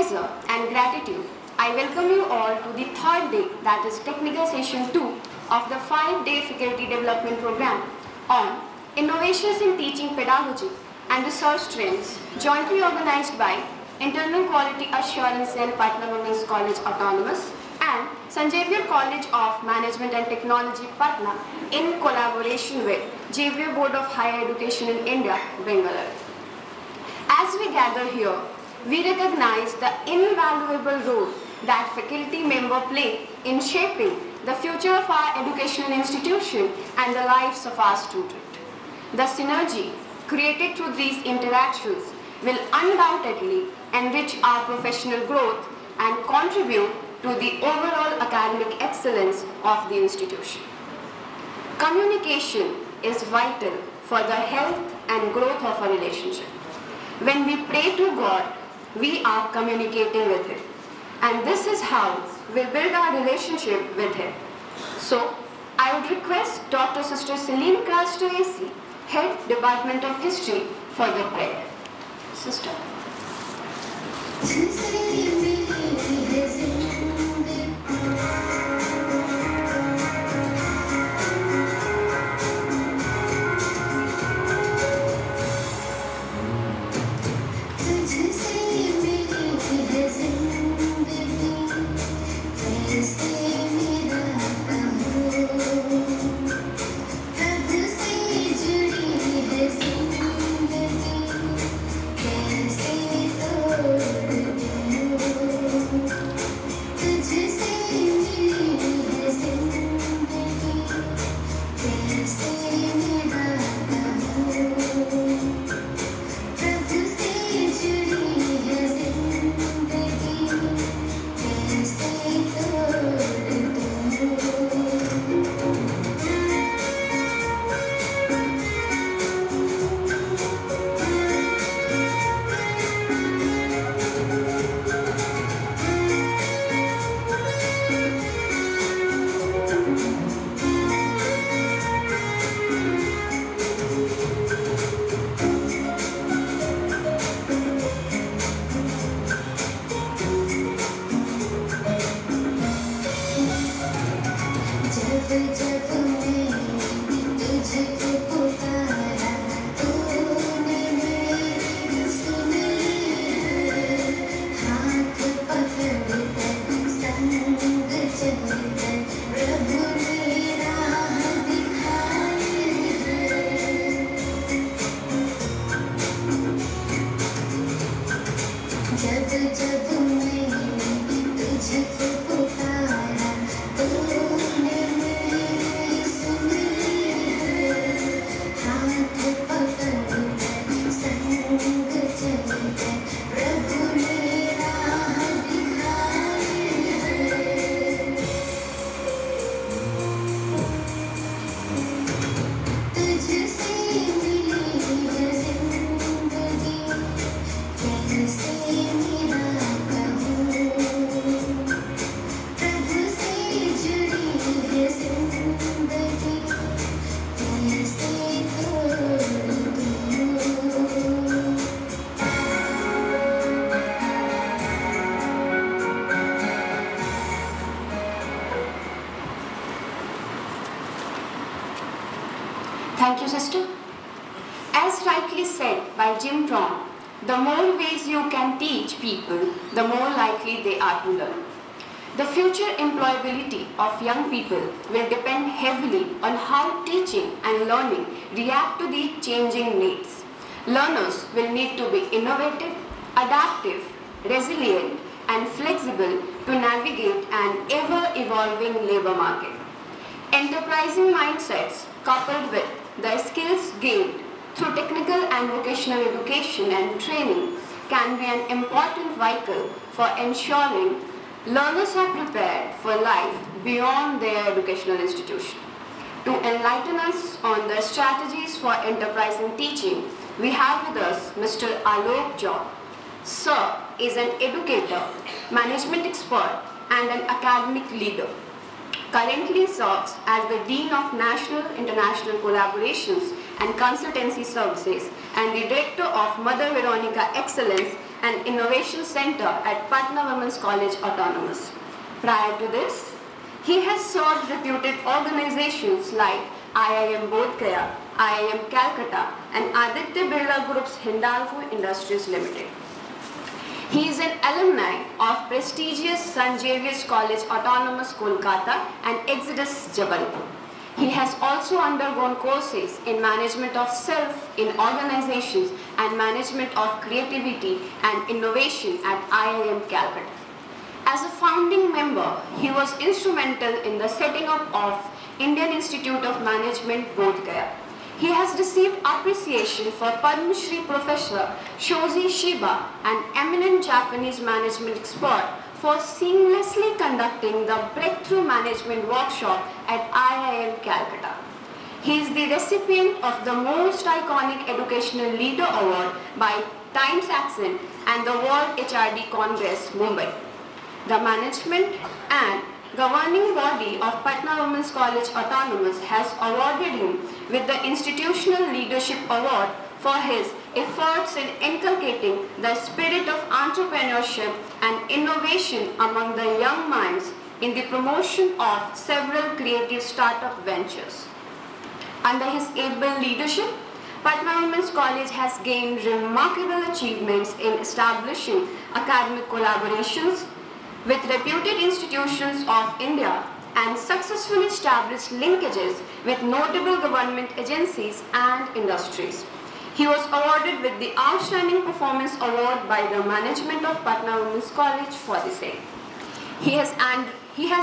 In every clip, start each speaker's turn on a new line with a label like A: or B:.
A: pleasure and gratitude, I welcome you all to the third day, that is Technical Session 2 of the 5-day Faculty Development Program on Innovations in Teaching Pedagogy and Research Trends, jointly organized by Internal Quality Assurance and Patna Women's College Autonomous and St. Xavier College of Management and Technology, Patna, in collaboration with Xavier Board of Higher Education in India, Bangalore. As we gather here, we recognize the invaluable role that faculty members play in shaping the future of our educational institution and the lives of our students. The synergy created through these interactions will undoubtedly enrich our professional growth and contribute to the overall academic excellence of the institution. Communication is vital for the health and growth of a relationship. When we pray to God, we are communicating with Him. And this is how we build our relationship with Him. So, I would request Dr. Sister Celine Castro AC, Head Department of History, for the prayer. Sister. Thank you, sister. As rightly said by Jim Brown, the more ways you can teach people, the more likely they are to learn. The future employability of young people will depend heavily on how teaching and learning react to the changing needs. Learners will need to be innovative, adaptive, resilient, and flexible to navigate an ever-evolving labor market. Enterprising mindsets coupled with the skills gained through technical and vocational education and training can be an important vehicle for ensuring learners are prepared for life beyond their educational institution. To enlighten us on the strategies for enterprising teaching, we have with us Mr. Alok Jha. Sir is an educator, management expert, and an academic leader. Currently serves as the Dean of National International Collaborations and Consultancy Services and the Director of Mother Veronica Excellence and Innovation Center at Patna Women's College Autonomous. Prior to this, he has served reputed organizations like IIM Bodh Gaya, IIM Calcutta, and Aditya Birla Group's Hindalco Industries Limited. He is an alumni of prestigious St. Xavier's College Autonomous Kolkata and Exodus Jabalpur. He has also undergone courses in management of self in organizations and management of creativity and innovation at IIM Calcutta. As a founding member, he was instrumental in the setting up of Indian Institute of Management, Bodh Gaya. He has received appreciation for Padma Shri Professor Shoji Shiba, an eminent Japanese management expert, for seamlessly conducting the Breakthrough Management Workshop at IIM Calcutta. He is the recipient of the Most Iconic Educational Leader Award by Times Accent and the World HRD Congress, Mumbai. The management and governing body of Patna Women's College Autonomous has awarded him with the Institutional Leadership Award for his efforts in inculcating the spirit of entrepreneurship and innovation among the young minds in the promotion of several creative startup ventures. Under his able leadership, Patna Women's College has gained remarkable achievements in establishing academic collaborations with reputed institutions of India and successfully established linkages with notable government agencies and industries. He was awarded with the Outstanding Performance Award by the management of Patna Women's College for the same. He has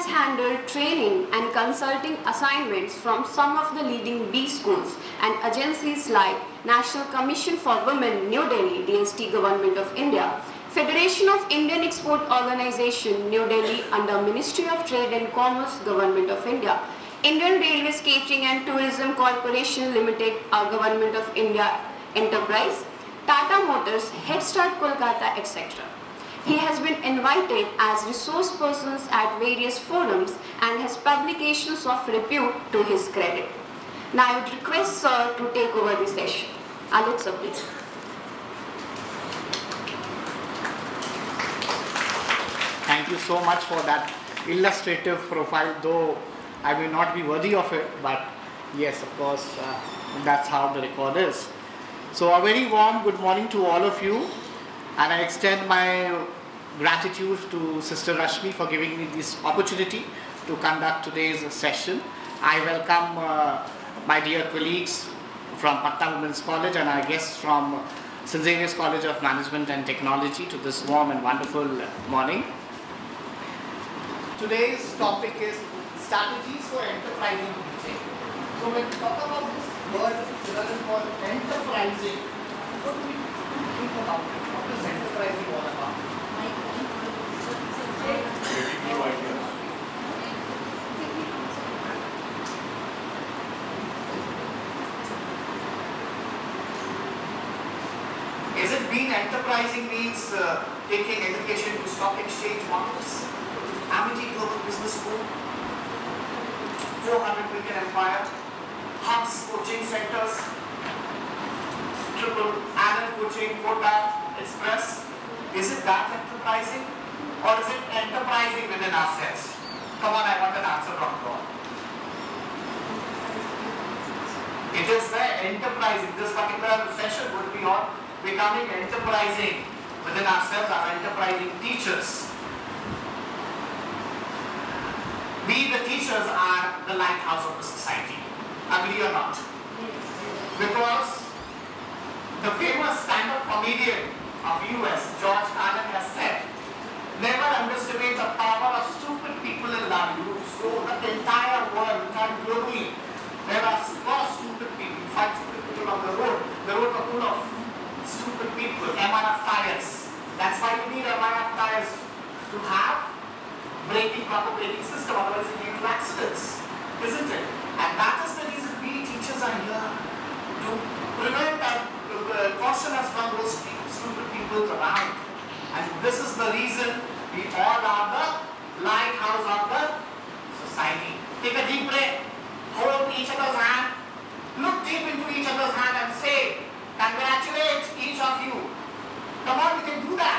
A: handled training and consulting assignments from some of the leading B schools and agencies like National Commission for Women, New Delhi, DST Government of India, Federation of Indian Export Organization, New Delhi under Ministry of Trade and Commerce, Government of India, Indian Railways Catering and Tourism Corporation Limited, Government of India Enterprise, Tata Motors, Head Start Kolkata, etc. He has been invited as resource persons at various forums and has publications of repute to his credit. Now I would request Sir to take over the session. Alok sir, please.
B: Thank you so much for that illustrative profile, though I may not be worthy of it, but yes, of course, that's how the record is. So a very warm good morning to all of you, and I extend my gratitude to Sister Rashmi for giving me this opportunity to conduct today's session. I welcome my dear colleagues from Patna Women's College and our guests from St. Xavier's College of Management and Technology to this warm and wonderful morning. Today's topic is strategies for enterprising teaching. So when we talk about this word synonym for enterprising, what do we think about it? What is enterprising all about? Is it being enterprising means taking education to stock exchange markets? Amity Global Business School, 400 Million Empire, hubs, coaching centers, triple Allen coaching, quota, express. Is it that enterprising? Or is it enterprising within ourselves? Come on, I want an answer from God. It is the enterprising. This particular session would be on becoming enterprising within ourselves as enterprising teachers. We, the teachers, are the lighthouse of the society. Agree or not? Because the famous stand-up comedian of US, George Carlin, has said, never underestimate the power of stupid people in life. You so the entire world, globally, there are stupid people. You find stupid people on the road. The road are full of stupid people. MRF tires. That's why you need MRF tires to have proper braking system, otherwise you lead to accidents, isn't it? And that is the reason we teachers are here, to prevent and caution us from those stupid people around. And this is the reason we all are the lighthouse of the society. Take a deep breath, hold each other's hand, look deep into each other's hand and say, congratulate each of you. Come on, we can do that.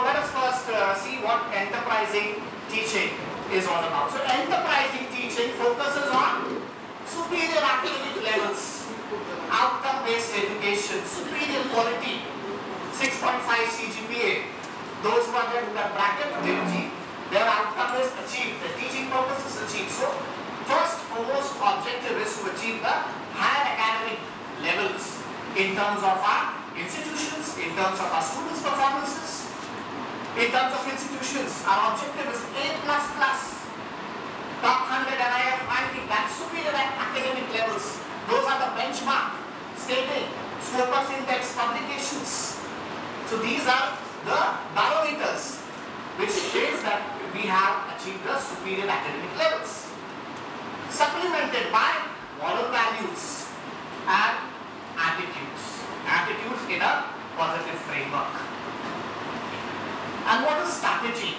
B: let us first see what enterprising teaching is all about. So enterprising teaching focuses on superior academic levels, outcome-based education, superior quality, 6.5 CGPA. Those who are there in that bracket, their outcome is achieved, the teaching purpose is achieved. So first foremost objective is to achieve the higher academic levels in terms of our institutions, in terms of our students' performances. In terms of institutions, our objective is A++, top 100 NIF ranking, that's superior academic levels. Those are the benchmark, stating, Scopus Index publications. So these are the barometers which shows that we have achieved the superior academic levels. Supplemented by moral values and attitudes. Attitudes in a positive framework. And what is strategy?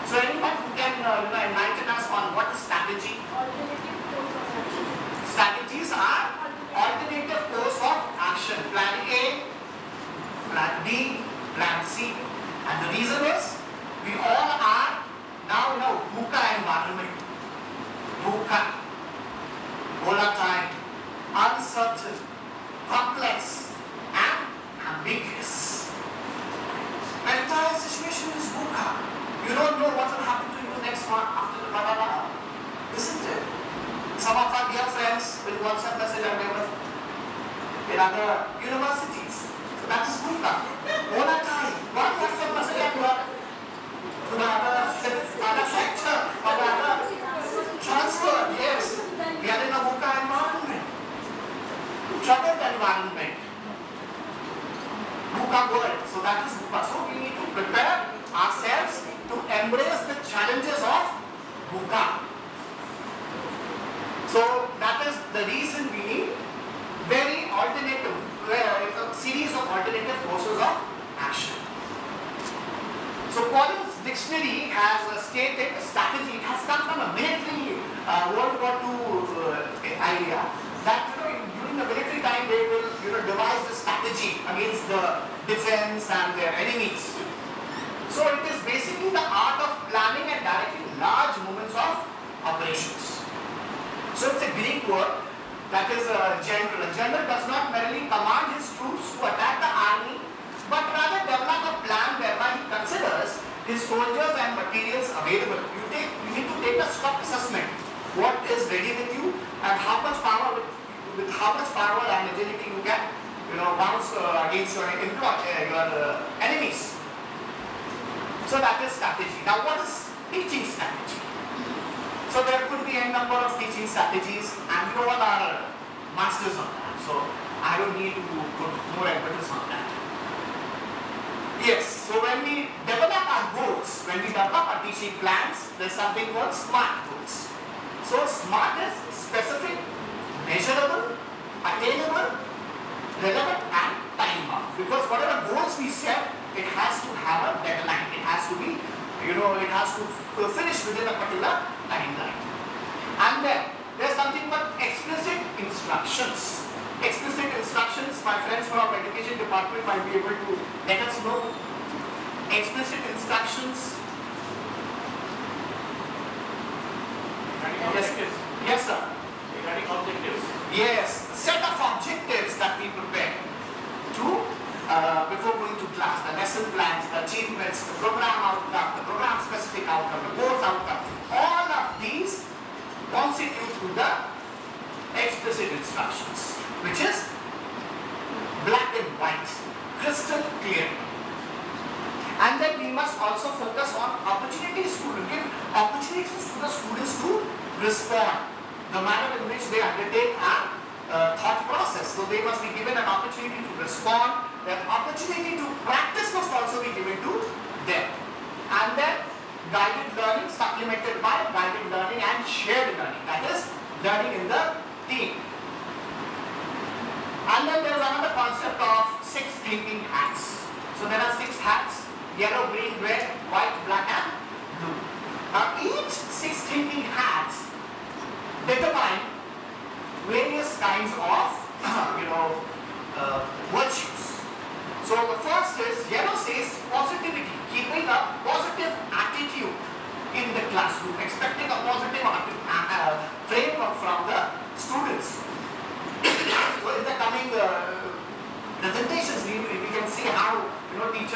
B: So anyone who can enlighten us on what is strategy?
C: Alternative course of action.
B: Strategies are alternative course of action. Plan A, Plan B, Plan C. And the reason is, we all are now in a VUCA environment. VUCA. Volatile, uncertain, complex, and ambiguous. The entire situation is VUCA. You don't know what will happen to you next month after the banana, isn't it? Some of our dear friends will WhatsApp message and they will in other universities. So that is VUCA. Volatile. One WhatsApp message and work to the other sector or the other transfer. Yes. We are in a VUCA environment. Troubled environment. VUCA world. So that is VUCA. So we need to prepare ourselves to embrace the challenges of VUCA. So that is the reason we need very alternative, a series of alternative courses of action. So Collins' dictionary has stated a strategy. It has come from a military World War II idea that during the military time they will devise the strategy against the defense and their enemies. So it is basically the art of planning and directing large movements of operations. So it's a Greek word that is a general. A general does not merely command his troops to attack the army, but rather develop a plan whereby he considers his soldiers and materials available. You need to take a stock assessment. What is ready with you and how much power with how much power and agility you can bounce against your enemies. So that is strategy. Now what is teaching strategy? So there could be a number of teaching strategies and you all are masters on that. So I don't need to put more emphasis on that. Yes, so when we develop our goals, when we develop our teaching plans, there's something called SMART goals. So SMART is specific, measurable, attainable, relevant and time-bound. Because whatever goals we set, it has to have a deadline. It has to be, it has to finish within a particular timeline. And then there's something called explicit instructions. Explicit instructions, my friends from education department might be able to let us know. Explicit instructions. Yes, sir.
D: Regarding objectives.
B: Yes, set of objectives that we prepare to before going to class, the lesson plans, the achievements, the program outcome, the program specific outcome, the course outcome, all of these constitute to the explicit instructions, which is black and white, crystal clear. And then we must also focus on opportunities to give opportunities to the students to respond, the manner in which they undertake a thought process. So they must be given an opportunity to respond. Their opportunity to practice must also be given to them. And then guided learning supplemented by guided learning and shared learning. That is learning in the team. And then there is another concept of 6 thinking hats. So there are 6 hats: yellow, green, red, white, black and blue. Now each 6 thinking hats determine various kinds of virtues. So the first is, yellow says positive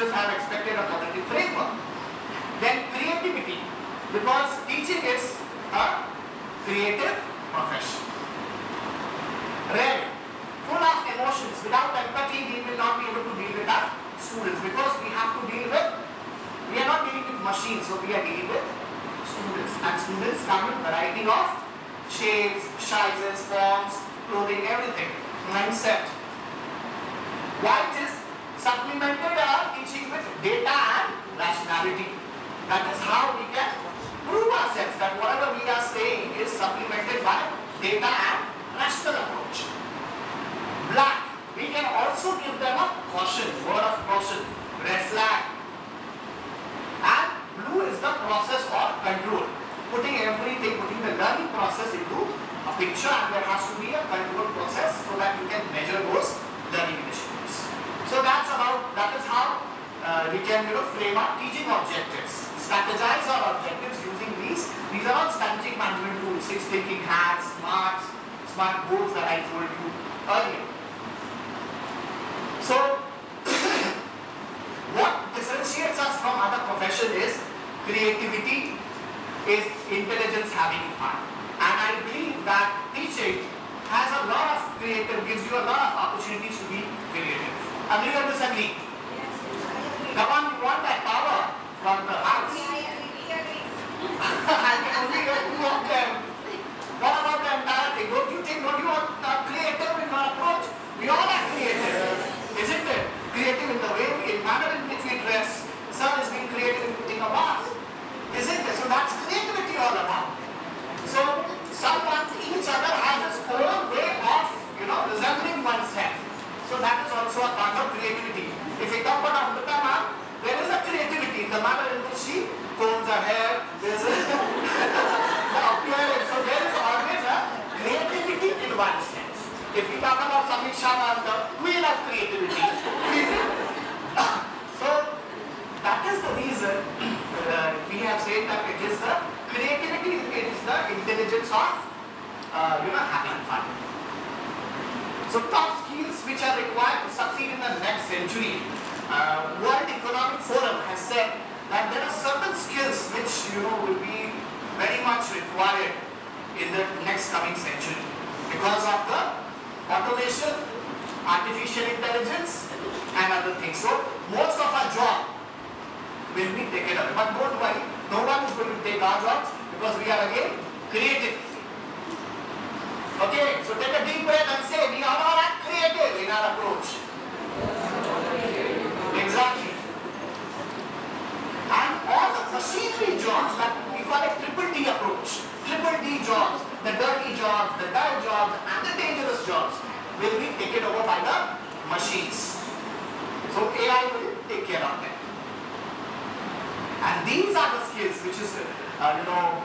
B: teachers have expected a positive framework. Then creativity, because teaching is a creative profession. Red, full of emotions. Without empathy, we will not be able to deal with our students, because we have to deal with, we are not dealing with machines, so we are dealing with students. And students come in variety of shapes, sizes, forms, clothing, everything, mindset. White is supplemented our teaching with data and rationality. That is how we can prove ourselves that whatever we are saying is supplemented by data and rational approach. Black, we can also give them a caution, word of caution, red flag. And blue is the process or control, putting everything, putting the learning process into a picture, and there has to be a control process so that you can measure those learning initiatives. So that is how we can frame our teaching objectives, strategize our objectives using these. These are all strategic management tools, 6 thinking hats, smart goals that I told you earlier. So what differentiates us from other profession is creativity, is intelligence, having fun. And I believe that teaching has a lot of creative, gives you a lot of opportunities to be creative. Agree or disagree?
C: Yes, I agree.
B: Come on, you want that power from the house.
C: I agree.
B: I can only get 2 of them. What about the entire thing? Don't you want creative in our approach? We all are creative, isn't it? Creative in the way, in manner in which we dress. Some is being creative in putting a mask, isn't it? So that's creativity all about. So someone, each other has its own way of, resembling oneself. So that is also a part of creativity. If we talk about Amrita ma'am, there is a creativity in the manner in which she combs her hair, there is the appearance. So there is always a creativity in one sense. If we talk about Samiksha ma'am, the queen of creativity. So that is the reason we have said that it is the creativity, it is the intelligence of having fun. So top skills which are required to succeed in the next century. World Economic Forum has said that there are certain skills which will be very much required in the next coming century because of the automation, artificial intelligence and other things. So most of our job will be taken up. But don't worry, no one is going to take our jobs because we are again creative. Okay, so take a deep breath and say, we are all creative in our approach. Exactly. And all the machinery jobs that we call a triple D approach, triple D jobs, the dirty jobs, the dull jobs, and the dangerous jobs will be taken over by the machines. So AI will take care of them. And these are the skills which is, now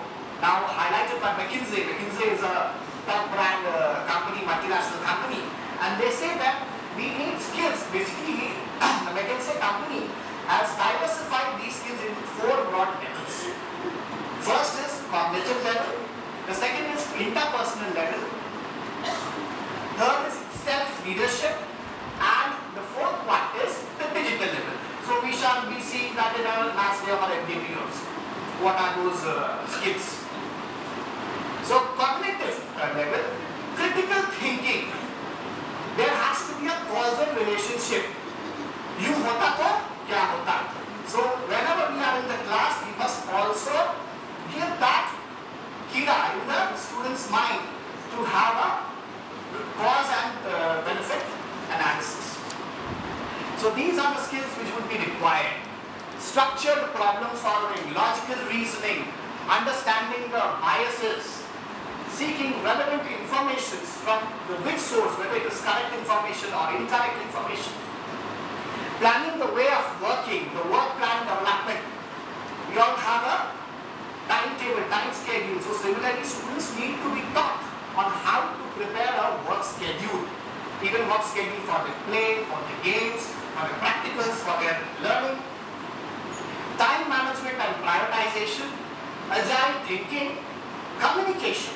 B: highlighted by McKinsey. McKinsey is a top brand company, multinational company, and they say that we need skills. Basically, the McKinsey company has diversified these skills into 4 broad levels. First is cognitive level, the second is interpersonal level, third is self-leadership, and the 4th one is the digital level. So we shall be seeing that in our last day of our FDP also. What are those skills? So cognitive level, critical thinking. There has to be a causal relationship. You hota to kya hota. So whenever we are in the class, we must also give that kira in the student's mind to have a cause and benefit analysis. So these are the skills which would be required. Structured problem solving, logical reasoning, understanding the biases, seeking relevant information from the which source, whether it is correct information or incorrect information. Planning the way of working, the work plan development. We all have a timetable, time schedule. So similarly, students need to be taught on how to prepare a work schedule. Even work schedule for the play, for the games, for the practicals, for their learning. Time management and prioritization, agile thinking, communication,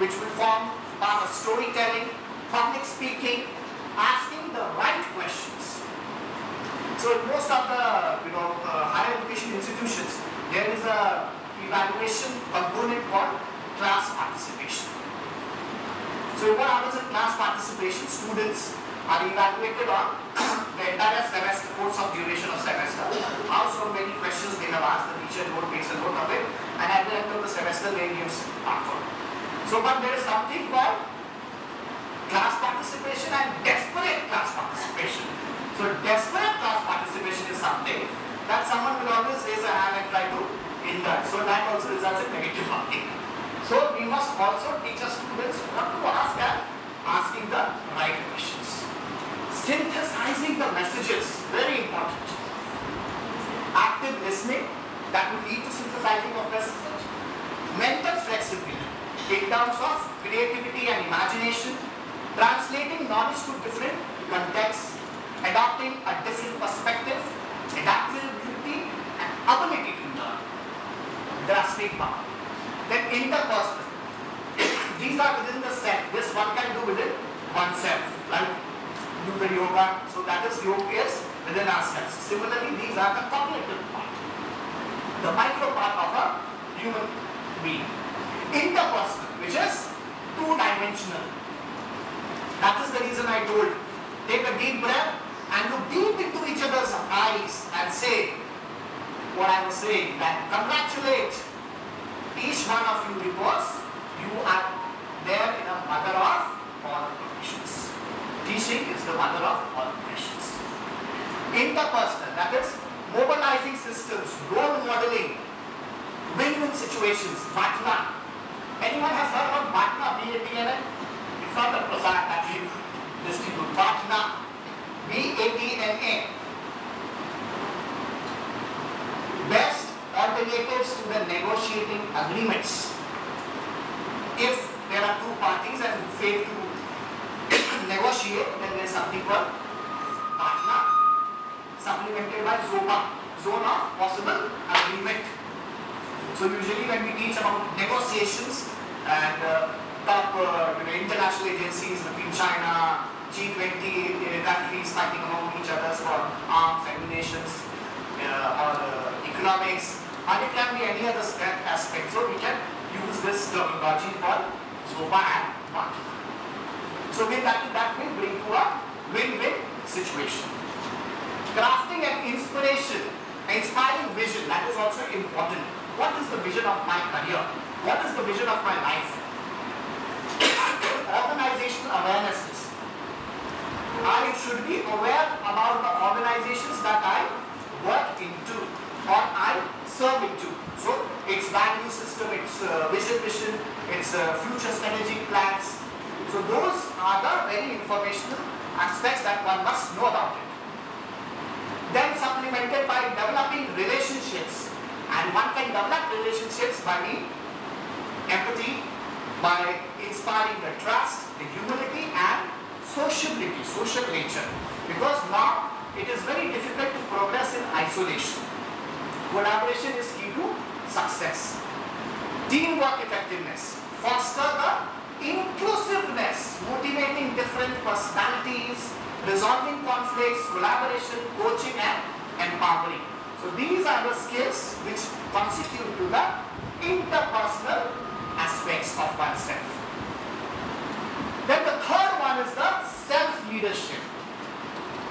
B: which will form part of storytelling, public speaking, asking the right questions. So in most of the higher education institutions, there is a evaluation component called class participation. So what happens in class participation? Students are evaluated on the entire semester, course of duration of semester, how so many questions they have asked, the teacher takes a note of it, and at the end of the semester they gives answer. So but there is something called class participation and desperate class participation. So desperate class participation is something that someone will always raise a hand and try to indulge. So that also results in negative marking. So we must also teach our students what to ask and asking the right questions. Synthesizing the messages, very important. Active listening, that will lead to synthesizing of message. Mental flexibility in terms of creativity and imagination, translating knowledge to different contexts, adopting a different perspective, adaptability and ability to learn, drastic power. Then interpersonal. These are within the self. This one can do within oneself. Like do the yoga. So that is yoga is within ourselves. Similarly, these are the cognitive part. The micro part of a human being. Interpersonal, which is two-dimensional. That is the reason I told you. Take a deep breath and look deep into each other's eyes and say what I was saying, that congratulate each one of you because you are there in a mother of all professions. Teaching is the mother of all professions. Interpersonal, that is mobilizing systems, role modeling, win-win situations, Vatna. Anyone has heard about Vatna, B-A-T-N-A? It's not the prasad that we distribute. Vatna, B-A-T-N-A. Best alternatives to the negotiating agreements. If there are two parties and fail to negotiate, then there is something called Vatna, supplemented by ZOPA, Zone of Possible Agreement. So usually when we teach about negotiations and top international agencies between China, G20 countries fighting among each other for arms, ammunitions, or economics, and it can be any other aspect. So we can use this terminology called ZOPA and Vatna. So we that will bring to a win-win situation. Crafting an inspiring vision, that is also important. What is the vision of my career? What is the vision of my life? Organizational awarenesses. I should be aware about the organizations that I work into or I serve into. So its value system, its vision, its future strategic plans. So those are the very informational aspects that one must know about it. Then supplemented by developing relationships. And one can develop relationships by empathy, by inspiring the trust, the humility and sociability, social nature. Because now it is very difficult to progress in isolation. Collaboration is key to success. Teamwork effectiveness. Foster the inclusiveness, motivating different personalities, resolving conflicts, collaboration, coaching and empowering. So these are the skills which constitute to the interpersonal aspects of oneself. Then the third one is the self-leadership.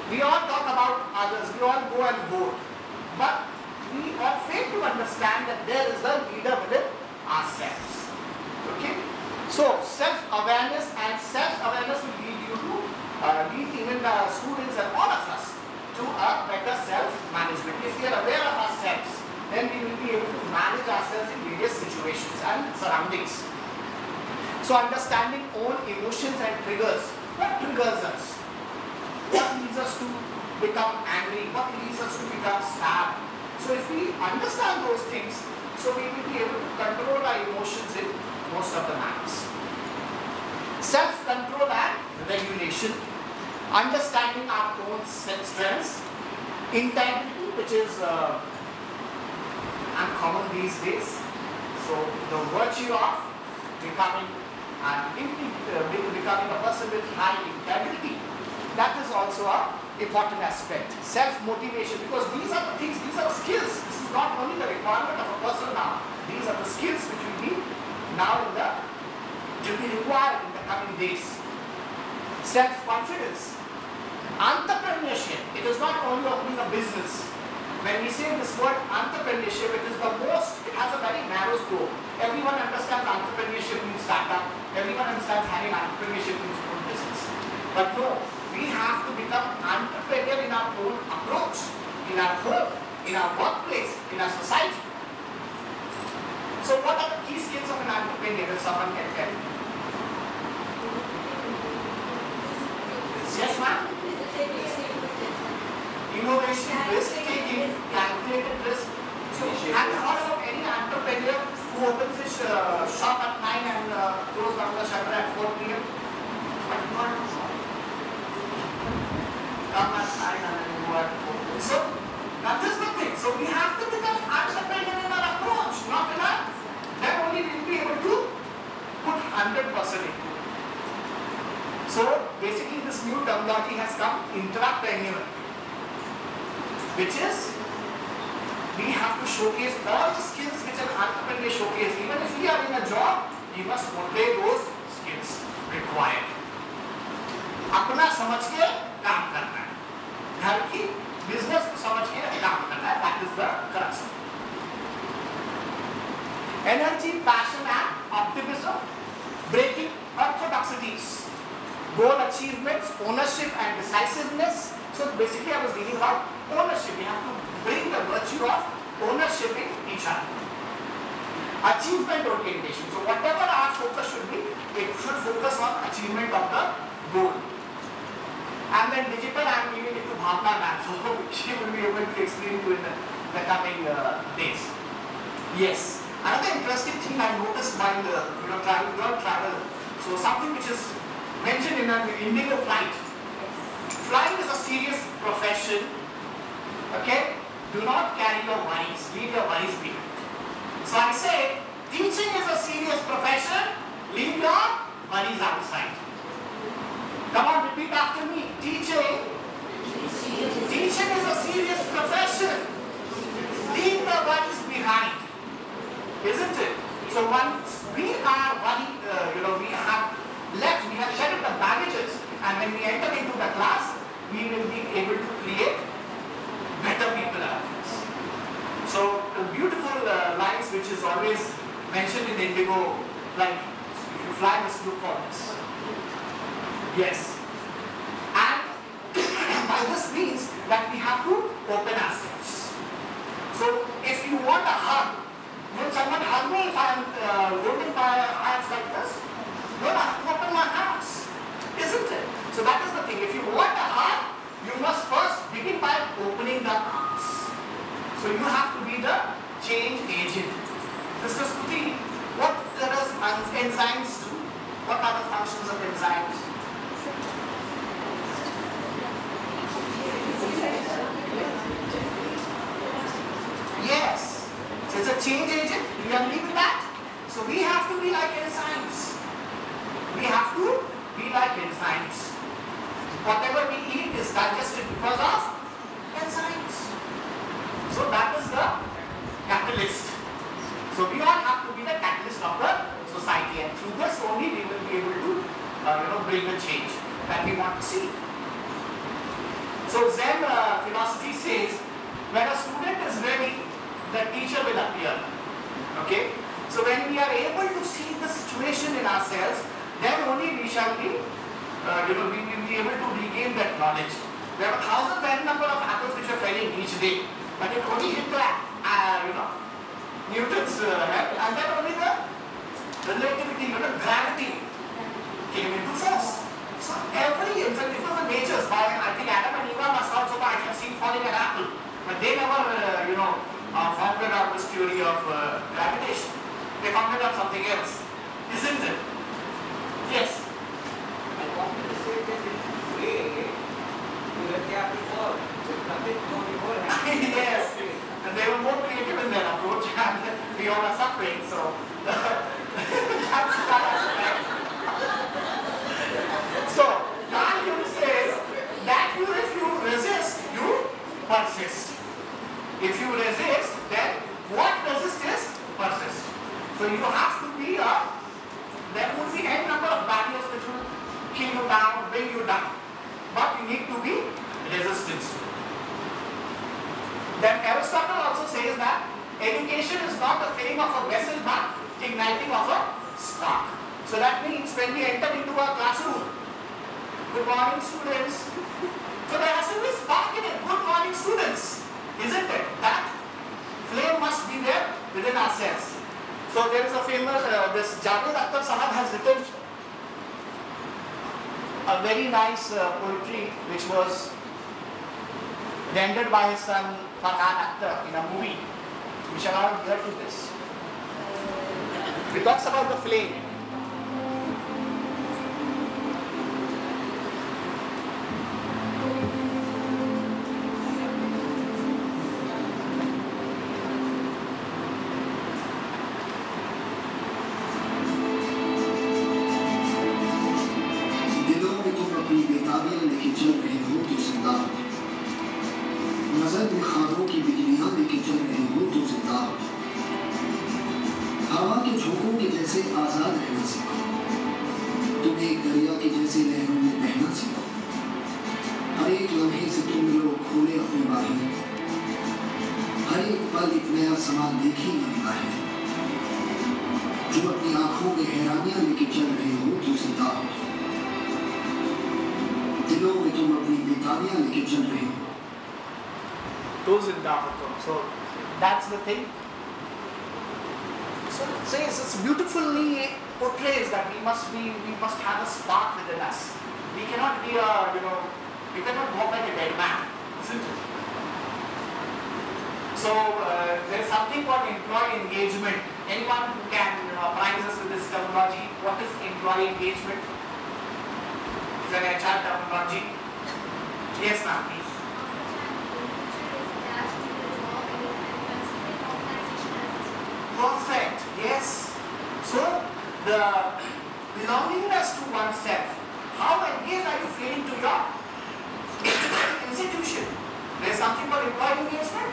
B: We all talk about others, we all go and vote, but we all fail to understand that there is a leader within ourselves. Okay? So self-awareness and self-awareness will lead you to lead even the students and all of us to a better self-management. If we are aware of ourselves, then we will be able to manage ourselves in various situations and surroundings. So understanding own emotions and triggers. What triggers us? What leads us to become angry? What leads us to become sad? So if we understand those things, so we will be able to control our emotions in most of the matters. Self-control and regulation. Understanding our own strengths, integrity, which is uncommon these days. So the virtue of becoming becoming a person with high integrity, that is also a important aspect. Self-motivation, because these are the things, these are the skills. This is not only the requirement of a person now. These are the skills which will be now to be required in the coming days. Self-confidence. Entrepreneurship. It is not only opening a business. When we say this word entrepreneurship, it has a very narrow scope. Everyone understands entrepreneurship means startup. Everyone understands having entrepreneurship means own business. But no, we have to become entrepreneur in our own approach, in our home, in our workplace, in our society. So what are the key skills of an entrepreneur, if someone can tell me? Yes, ma'am? Innovation, risk taking, calculated risk. So have you heard about any entrepreneur who opens his shop at 9 and closes down the shutter at 4 p.m.? Come at 9 and then go at 4. So that is the thing. So we have to become entrepreneur in our approach, not in our. Then only we will be able to put 100% into. So basically this new terminology has come, intrapreneur, which is we have to showcase all the skills which an entrepreneur showcase. Even if we are in a job, we must portray those skills required. अपना समझ के काम करना है, घर की business को समझ के काम करना है. That is the crux. Energy, passion and optimism, breaking orthodoxies, goal achievements, ownership and decisiveness. So basically I was dealing about ownership. We have to bring the virtue of ownership in each other. Achievement orientation. So whatever our focus should be, it should focus on achievement of the goal. And then digital, I am giving it to Bhavna ma'am, so she will be able to explain to you in the coming days. Yes. Another interesting thing I noticed while travel. So something which is mentioned in an Indigo flight. Flying is a serious profession. Okay? Do not carry your worries. Leave your worries behind. So I say, teaching is a serious profession. Leave your worries outside. Come on, repeat after me. Teaching is a serious profession. Leave the worries behind. Isn't it? So once we are worried, we have shed the baggages, and when we enter into the class, we will be able to create better people around us. So the beautiful lines which is always mentioned in Indigo, like if you fly, just look for this. Yes. And by this means that we have to open ourselves. So if you want a hug, will someone hug me if I am holding my hands like this? No, I have to open my hands. Isn't it? So that is the thing. If you want a hug, you must first begin by opening the arms. So you have to be the change agent. Sister Stuti, what does enzymes do? What are the functions of enzymes? Yes. So it's a change agent. Do you agree with that? So we have to be like enzymes. We have to be like enzymes. Whatever we eat is digested because of enzymes. So that is the catalyst. So we all have to be the catalyst of the society, and through this only we will be able to bring the change that we want to see. So Zen philosophy says, when a student is ready, the teacher will appear. Okay? So when we are able to see the situation in ourselves, then only we shall be, we will be able to regain that knowledge. There are 1,000 number of apples which are falling each day, but it only hit the, Newton's head, and then only the relativity, gravity came into force. So every infant, it was the nature's by, I think Adam and Eva must also I have seen falling an apple, but they never, founded out this theory of gravitation. They founded out something else, isn't it? Yes.
D: I wanted to say that in a way, you let the apple fall. There's nothing to before happening.
B: Yes. And they were more creative in their approach, and we all are suffering, so that's that aspect. So, Newton says that if you persist. If you resist, then what resist is persist. So you have to be there would be any number of barriers which will kill you down, bring you down. But you need to be resistant. Then Aristotle also says that education is not the filling of a vessel but igniting of a spark. So that means when we enter into a classroom, good morning students. So there has to be a spark in it. Good morning students. Isn't it? That flame must be there within ourselves. So there is a famous, this Javed Akhtar Sahab has written a very nice poetry which was rendered by his son Farhan Akhtar in a movie. We shall not hear to this. He talks about the flame. So that's the thing. So it says, it's beautifully portrays that we must have a spark within us. We cannot be we cannot walk like a dead man, isn't it? So there is something called employee engagement. Anyone who can apprise us with this terminology? What is employee engagement? Is an HR terminology? Yes, ma'am, please. Perfect. Yes. So the belongingness to oneself. How engaged are you feeling to your institution? There is something called employee engagement,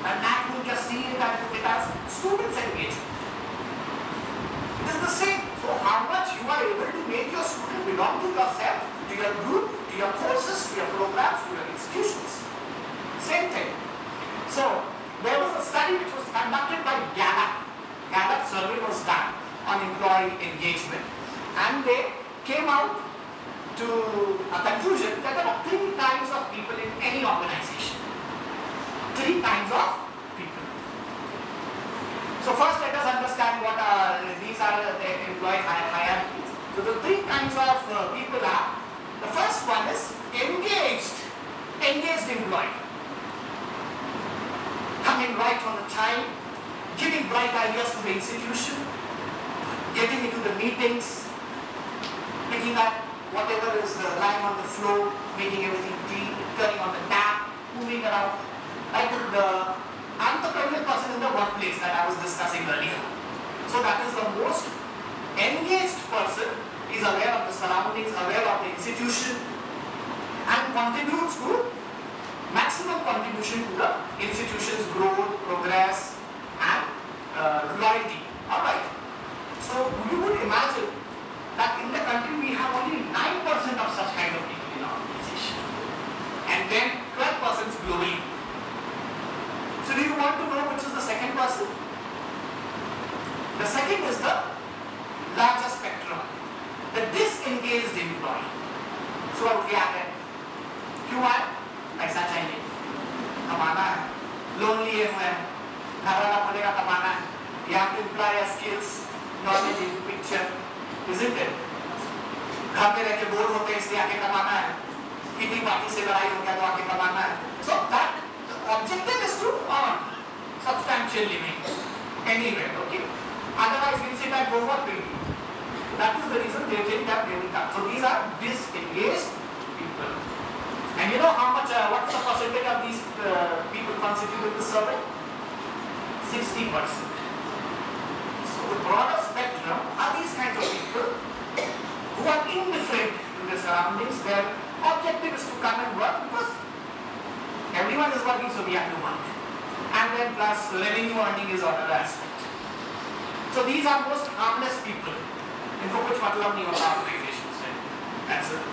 B: and that you just see it as students engagement. It is the same. So how much you are able to make your student belong to yourself, to your group, to your courses, to your programs, to your institutions. Same thing. So there was a study which was conducted by Gallup. Gallup survey was done on employee engagement, and they came out to a conclusion that there are 3 kinds of people in any organization. 3 kinds of people. So first let us understand what these are the employee hierarchies. So the 3 kinds of people are, the first one is engaged employee. Coming right on the time, giving bright ideas to the institution, getting into the meetings, picking up whatever is lying on the floor, making everything clean, turning on the tap, moving around, like the entrepreneurial person in the workplace that I was discussing earlier. So that is the most engaged person, is aware of the surroundings, aware of the institution, and contributes to maximum contribution to the institution's growth, progress, and loyalty. Alright. So you would imagine that in the country we have only 9% of such kind of people in our organization, and then 12% globally. So do you want to know which is the second person? The second is the larger spectrum, the disengaged employee. So अब क्या है? क्यों आए? पैसा चाहिए, कमाना है, loan लिए हुए हैं, घर वाला बोलेगा कमाना है, you have to imply your skills, knowledge in picture, isn't it? घर में रह के बोर होते हैं इसलिए आके कमाना है, किटी पार्टी से लड़ाई हो गया तो आके कमाना है. So that the objective is to earn substantial living anywhere, okay? Otherwise we'll sit at home what will do? That is the reason they think that they will come. So these are disengaged people. And you know how much, what's the percentage of these people constituted the survey? 60%. So the broader spectrum are these kinds of people who are indifferent to their surroundings. Their objective is to come and work because Everyone is working, so we have to work. And then plus revenue earning is another aspect. So these are most harmless people. इनको कुछ मतलब नहीं होता organization से.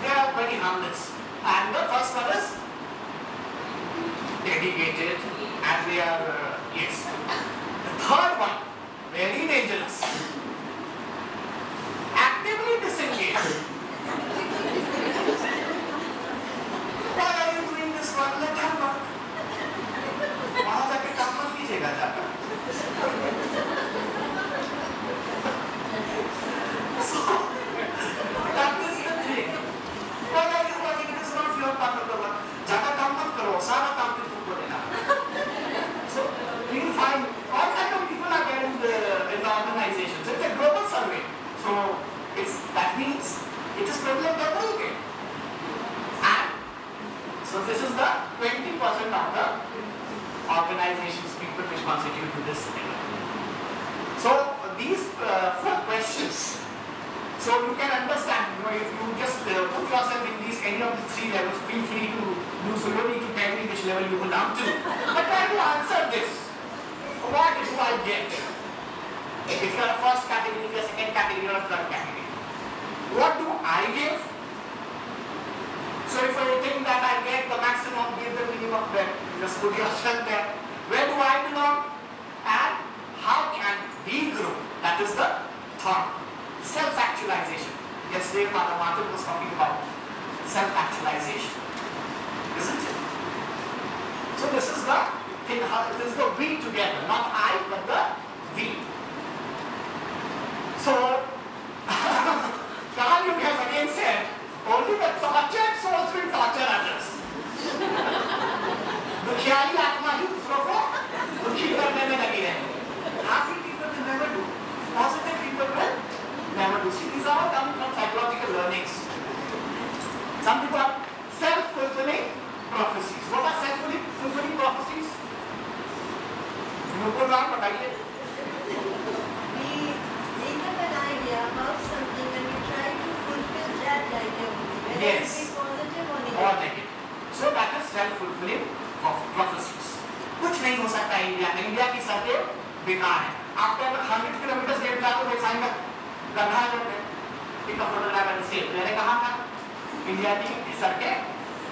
B: They are very harmless. And the first one is dedicated, and they are yes. The third one, very dangerous. Actively disengaged. Why are you doing this work? Let them work. वहाँ जाके काम मत कीजिएगा जाकर. So that is the thing. Why are you working? It is not your part of the work. जाकर काम मत करो. सारा काम तो तुमको देना. So you will find all kind of people are there in the organizations. It's a global survey. So that means it is prevalent everywhere. And so this is the 20% of the organizations, people which constitute to this thing. So these 4 questions. So you can understand, if you just put yourself in any of these 3 levels, feel free to do so. You don't need to tell me which level you belong to. But try to answer this. What do I get? If you are a first category, if you are second category, or a third category. What do I give? So if you think that I get the maximum, give the minimum, then just put yourself there. Where do I belong? And how can we grow? That is the thought. Self-actualization. Yesterday Father Martin was talking about self-actualization. Isn't it? So this is the thing, it is the we together, not I, but the we. So Carl Jung has again said, only the tortured souls will torture others. दुखियारी आत्मा ही दूसरों को दुखी करने में लगी है. Happy people will never do. Positive people will never do. See, these are all coming from psychological learnings. Some people are self-fulfilling prophecies. What are self-fulfilling prophecies? You put on, बताइए.
C: We think of an idea about something and we try to fulfill that idea. Whether
B: Yes.
C: it be positive or negative.
B: Or negative. So that is self-fulfilling prophecies. कुछ नहीं हो सकता India में. India की सड़कें बेकार है. After 100 kilometers गेट जाओ तो साइन गड्ढा है. Pick up photograph and save. मैंने कहा था इंडिया की सड़कें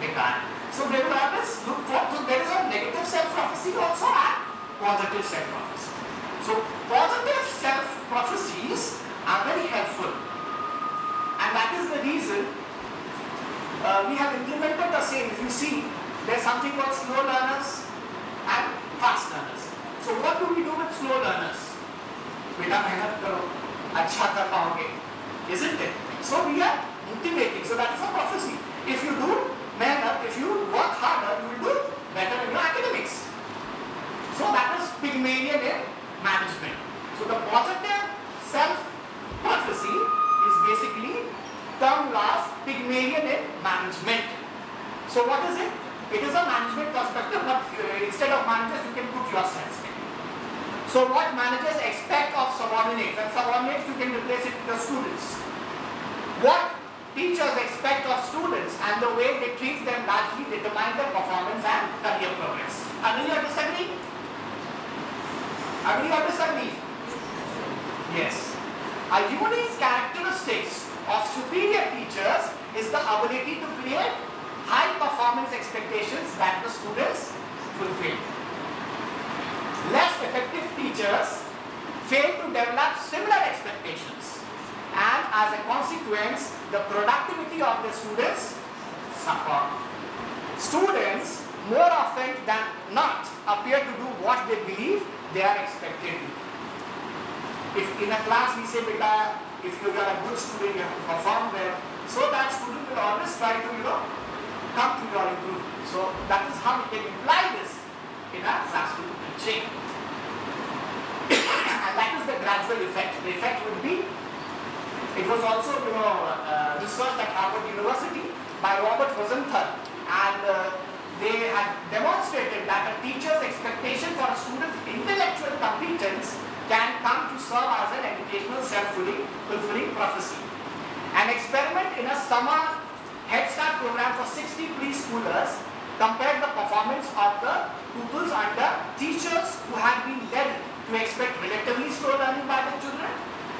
B: बेकार है. So they will always look for. So there is a negative self-prophecy also and positive self-prophecy. So positive self-prophecies are very helpful, and that is the reason we have implemented the same. If you see, there is something called slow learners and fast learners. So what do we do with slow learners? बेटा मेहनत करो, अच्छा कर पाओगे, isn't it? So we are motivating. So that is a prophecy. If you do mehnat, if you work harder, you will do better in your academics. So that is Pygmalion in management. So the positive self-prophecy is basically term last Pygmalion in management. So what is it? It is a management perspective, but instead of managers, you can put yourselves in. So what managers expect of subordinates, and subordinates you can replace it with the students. What teachers expect of students and the way they treat them largely determine their performance and career progress. Agree or disagree? Agree or disagree? Yes. A unique characteristics of superior teachers is the ability to create high performance expectations that the students fulfill. Less effective teachers fail to develop similar expectations, and as a consequence, the productivity of the students suffer. Students more often than not appear to do what they believe they are expected to. If in a class we say, beta, if you are a good student, you have to perform well, so that student will always try to, come to your improvement. So that is how we can imply this in our classroom teaching. And that is the gradual effect. The effect would be, it was also, researched at Harvard University by Robert Rosenthal, and they had demonstrated that a teacher's expectation for a student's intellectual competence can come to serve as an educational self-fulfilling prophecy. An experiment in a summer Head Start program for 60 preschoolers compared the performance of the pupils under teachers who had been led to expect relatively slow learning by their children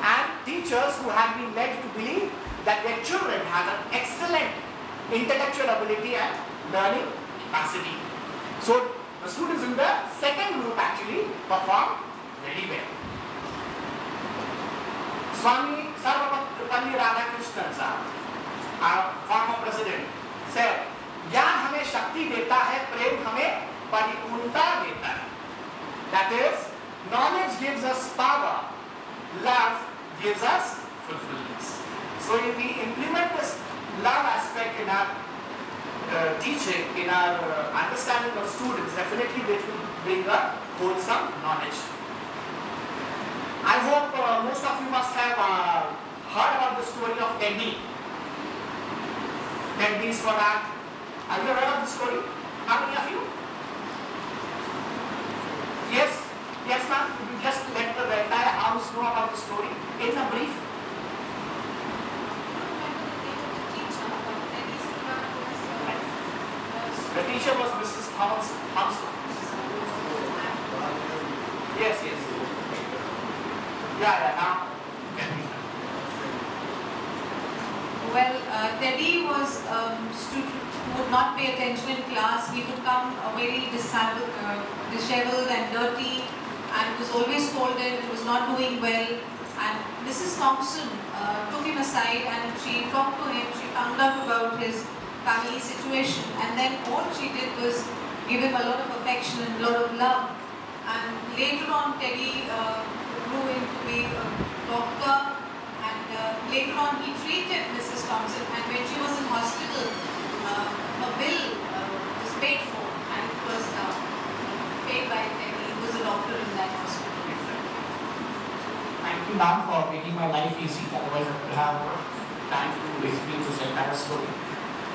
B: and teachers who had been led to believe that their children had an excellent intellectual ability and learning capacity. So the students in the second group actually performed very well. Swami Sarvapalli Radhakrishnan sir, our former president, said, ज्ञान हमें शक्ति देता है, प्रेम हमें परिपूर्णता देता है. That is, knowledge gives us power, love gives us fulfillment. So if we implement this love aspect in our teaching, in our understanding of students, definitely this will bring a wholesome knowledge. I hope most of you must have heard about the story of Teddy. Teddy's product. Have you heard of the story? How many of you? Yes? Yes, ma'am? Could you just let the entire house know about the story in a brief? The teacher was Mrs. Thompson. Yes, yes. Yeah, now.
E: Well, Teddy was a student who would not pay attention in class. He would come very disheveled and dirty and was always scolded, he was not doing well. And Mrs. Thompson took him aside and she talked to him, she found out about his family situation, and then all she did was give him a lot of affection and a lot of love. And later on, Teddy grew into be a doctor. Later on, he treated Mrs. Thompson, and when she was in hospital, a bill was paid for, and it was paid by Teddy. He was a doctor in that hospital.
B: Thank you, ma'am, for making my life easy. Otherwise, I would have time to basically present that story.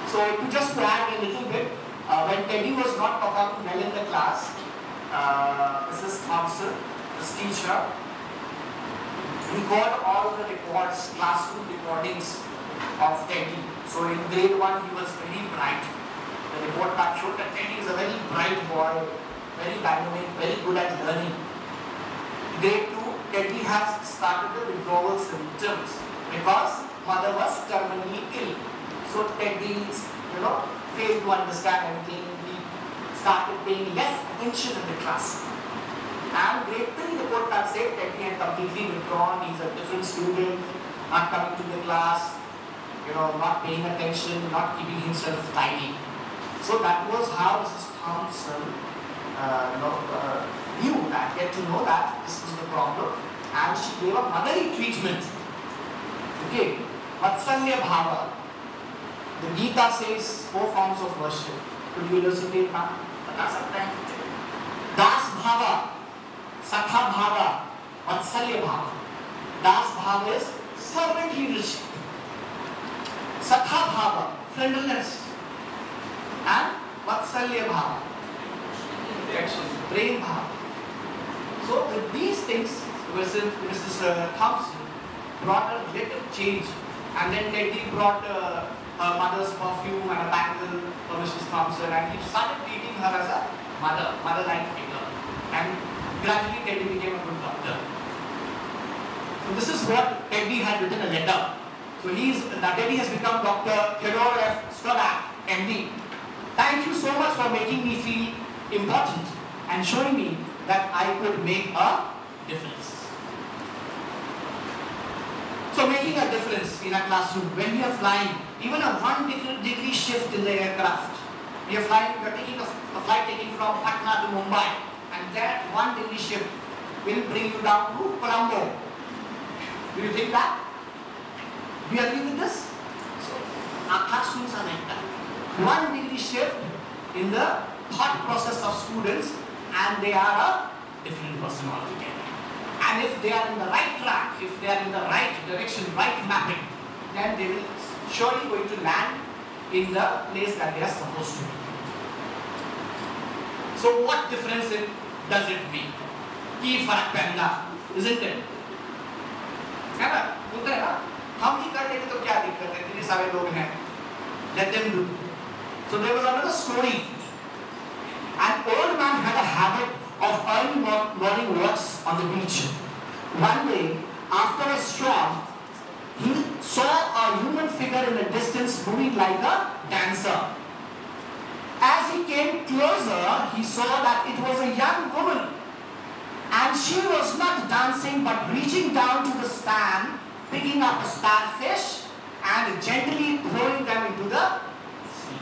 B: So, to just add a little bit, when Teddy was not performing well in the class, Mrs. Thompson, this teacher, he got all the records, classroom recordings of Teddy. So in grade 1 he was very bright. The report card showed that Teddy is a very bright boy, very dynamic, very good at learning. Grade 2, Teddy has started the withdrawal symptoms because mother was terminally ill. So Teddy failed to understand anything. He started paying less attention in the class. And grade 3 report card said that he had completely withdrawn, he's a different student, not coming to the class, not paying attention, not keeping himself tidy. So that was how Mrs. Thompson knew that, get to know that this was the problem, and she gave a motherly treatment. Okay, Vatsalya Bhava. The Gita says 4 forms of worship. Could you elucidate, ma'am? Bata sakte hain? Das Bhava, Sakha Bhava, Vatsalya Bhava. Das Bhava is servant leadership. Sakha Bhava, friendliness. And Vatsalya Bhava, affection, Prem Bhava. So with these things, Mrs. Thompson brought a little change. And then Teddy brought her mother's perfume and a bangle for Mrs. Thompson, and he started treating her as a mother-like figure. And gradually Teddy became a good doctor. So this is what Teddy had written a letter. So Teddy has become Dr. Theodore F. Slovak, MD. Thank you so much for making me feel important and showing me that I could make a difference. So making a difference in a classroom, when we are flying, even a 1 degree shift in the aircraft, we are taking a flight taking from Patna to Mumbai, and that 1 degree shift will bring you down to Colombo. Do you think that? Do you agree with this? So our classrooms are like that. 1 degree shift in the thought process of students, and they are a different person altogether. And if they are in the right track, if they are in the right direction, right mapping, then they will surely going to land in the place that they are supposed to be. So what difference does it make? Ki farak pehna, isn't it? है ना? बोलते हैं ना? हम ही कर लेंगे तो क्या दिक्कत है? इतने सारे लोग हैं. Let them do. So there was another story An old man had a habit of early morning walks on the beach. One day, after a storm, he saw a human figure in the distance moving like a dancer. As he came closer, he saw that it was a young woman, and she was not dancing but reaching down to the stand, picking up a starfish and gently throwing them into the sea.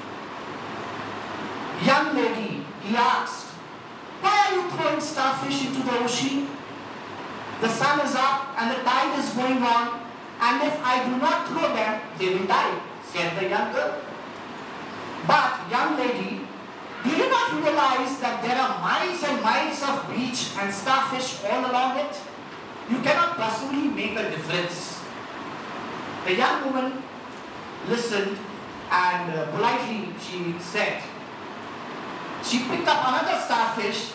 B: Young lady, he asked, why are you throwing starfish into the ocean? The sun is up and the tide is going on, and if I do not throw them, they will die, said the young girl. But, young lady, do you not realize that there are miles and miles of beach and starfish all along it? You cannot possibly make a difference. The young woman listened and politely she said, she picked up another starfish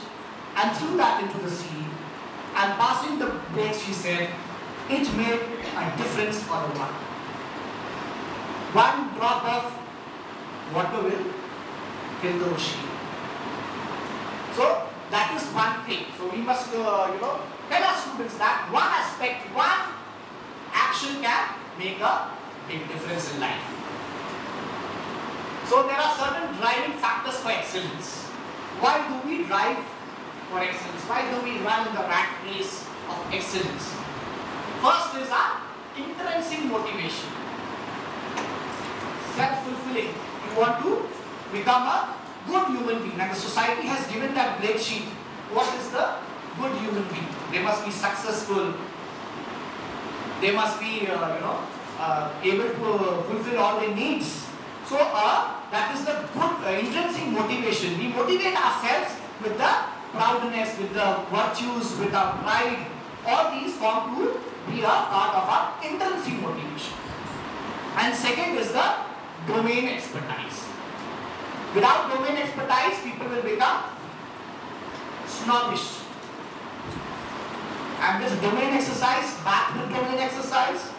B: and threw that into the sea, and passing the plate she said, it made a difference for the one. One drop of water will kill the ocean. So that is one thing. So we must tell our students that one aspect, one action can make a big difference in life. So there are certain driving factors for excellence. Why do we drive for excellence? Why do we run in the rat race of excellence? First is our intrinsic motivation. Self-fulfilling. You want to become a good human being, and the society has given that grade sheet. What is the good human being? They must be successful. They must be, able to fulfill all their needs. So that is the good intrinsic motivation. We motivate ourselves with the proudness, with the virtues, with our pride. All these form to be a part of our intrinsic motivation. And second is the domain expertise. Without domain expertise, people will become snobbish. And this domain exercise, back with domain exercise,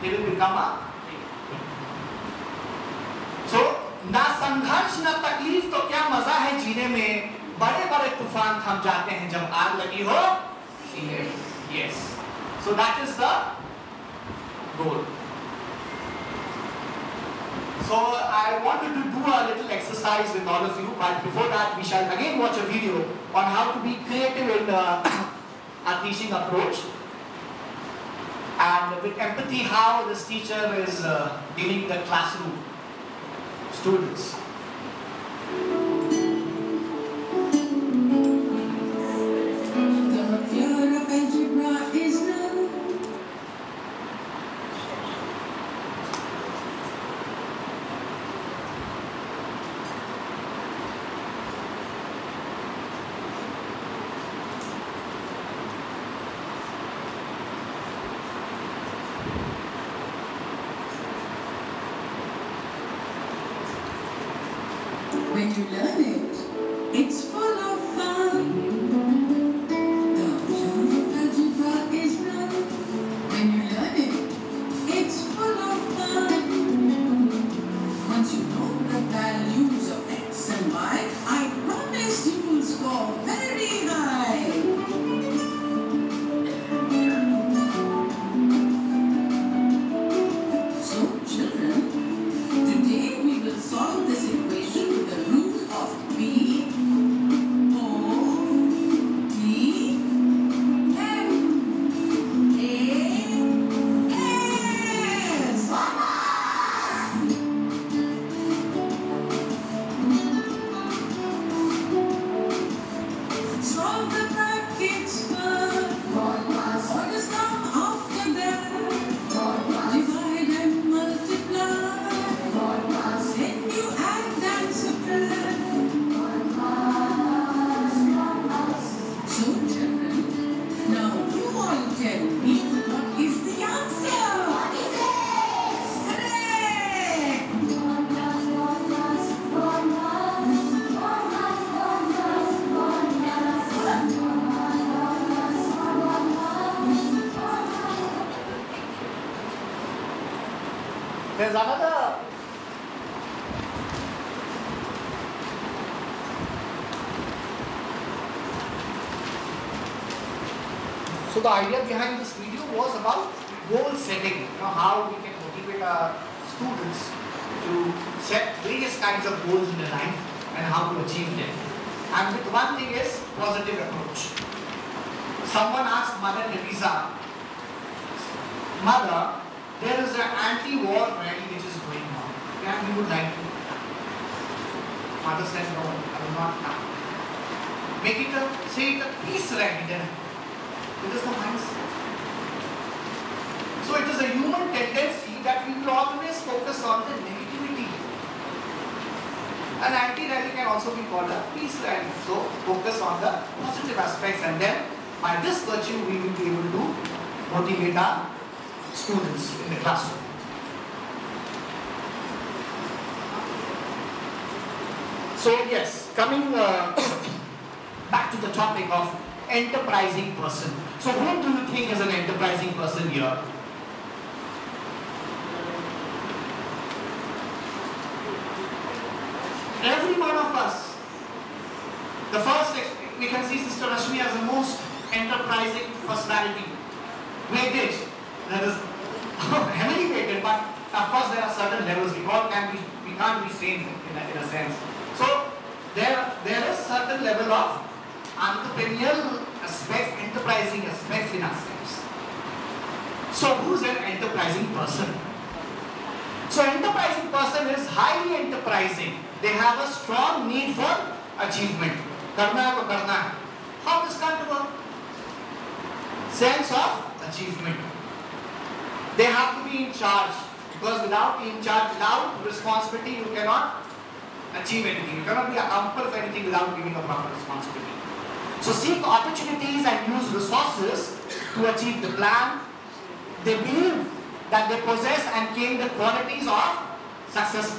B: they will become a So, ना संघर्ष ना तकलीफ तो क्या मजा है जीने में, बड़े बड़े तूफान थम जाते हैं जब आग लगी हो सीने में. Yes. So that is the goal. So I wanted to do a little exercise with all of you, but before that we shall again watch a video on how to be creative in our teaching approach, and with empathy how this teacher is dealing with the classroom students.
F: The fear of algebra is none. When you learn it, it's full of fun. The fear of algebra is none. When you learn it, it's full of fun. Once you know the values of x and y, I promise you will score very high. So children, today we will solve this equation with the root of b o d m a s. Solve the brackets first. What is come after that? Divide and multiply. Then you add and subtract. So children, now you all tell me what is the answer? What is it? Correct!
B: There's another So the idea behind this video was about goal setting, how we can motivate our students to set various kinds of goals in their life and how to achieve them. And with one thing is positive approach. Someone asked Mother Teresa, Mother, there is an anti-war rally which is going on. Can you would like to? Mother said, no, I will not come. Say it a peace rally then. It is the mindset. So it is a human tendency that we will always focus on the negativity. An anti-rally can also be called a peace rally. So focus on the positive aspects, and then by this virtue we will be able to motivate our students in the classroom. So yes, coming back to the topic of enterprising person. So who do you think is an enterprising person here? Every one of us. The first, we can see Sister Rashmi as the most enterprising personality. Weightage, that is heavily weighted, but of course there are certain levels. We can't be same in a sense. So there is certain level of entrepreneurial aspects, enterprising aspects in ourselves. So who's an enterprising person? So enterprising person is highly enterprising. They have a strong need for achievement. Karna hai to karna hai. How this going to work? Sense of achievement. They have to be in charge, because without being in charge, without responsibility, you cannot achieve anything. You cannot be accountable for anything without giving a proper responsibility. So seek opportunities and use resources to achieve the plan. They believe that they possess and gain the qualities of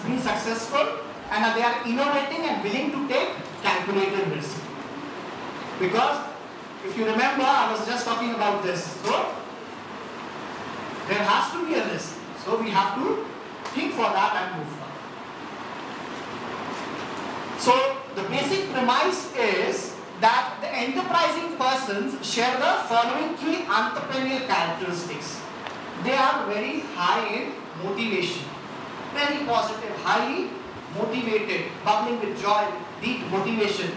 B: being successful, and that they are innovating and willing to take calculated risk. Because if you remember, I was just talking about this. So there has to be a risk. So we have to think for that and move forward. So the basic premise is that the enterprising persons share the following key entrepreneurial characteristics. They are very high in motivation, very positive, highly motivated, bubbling with joy, deep motivation.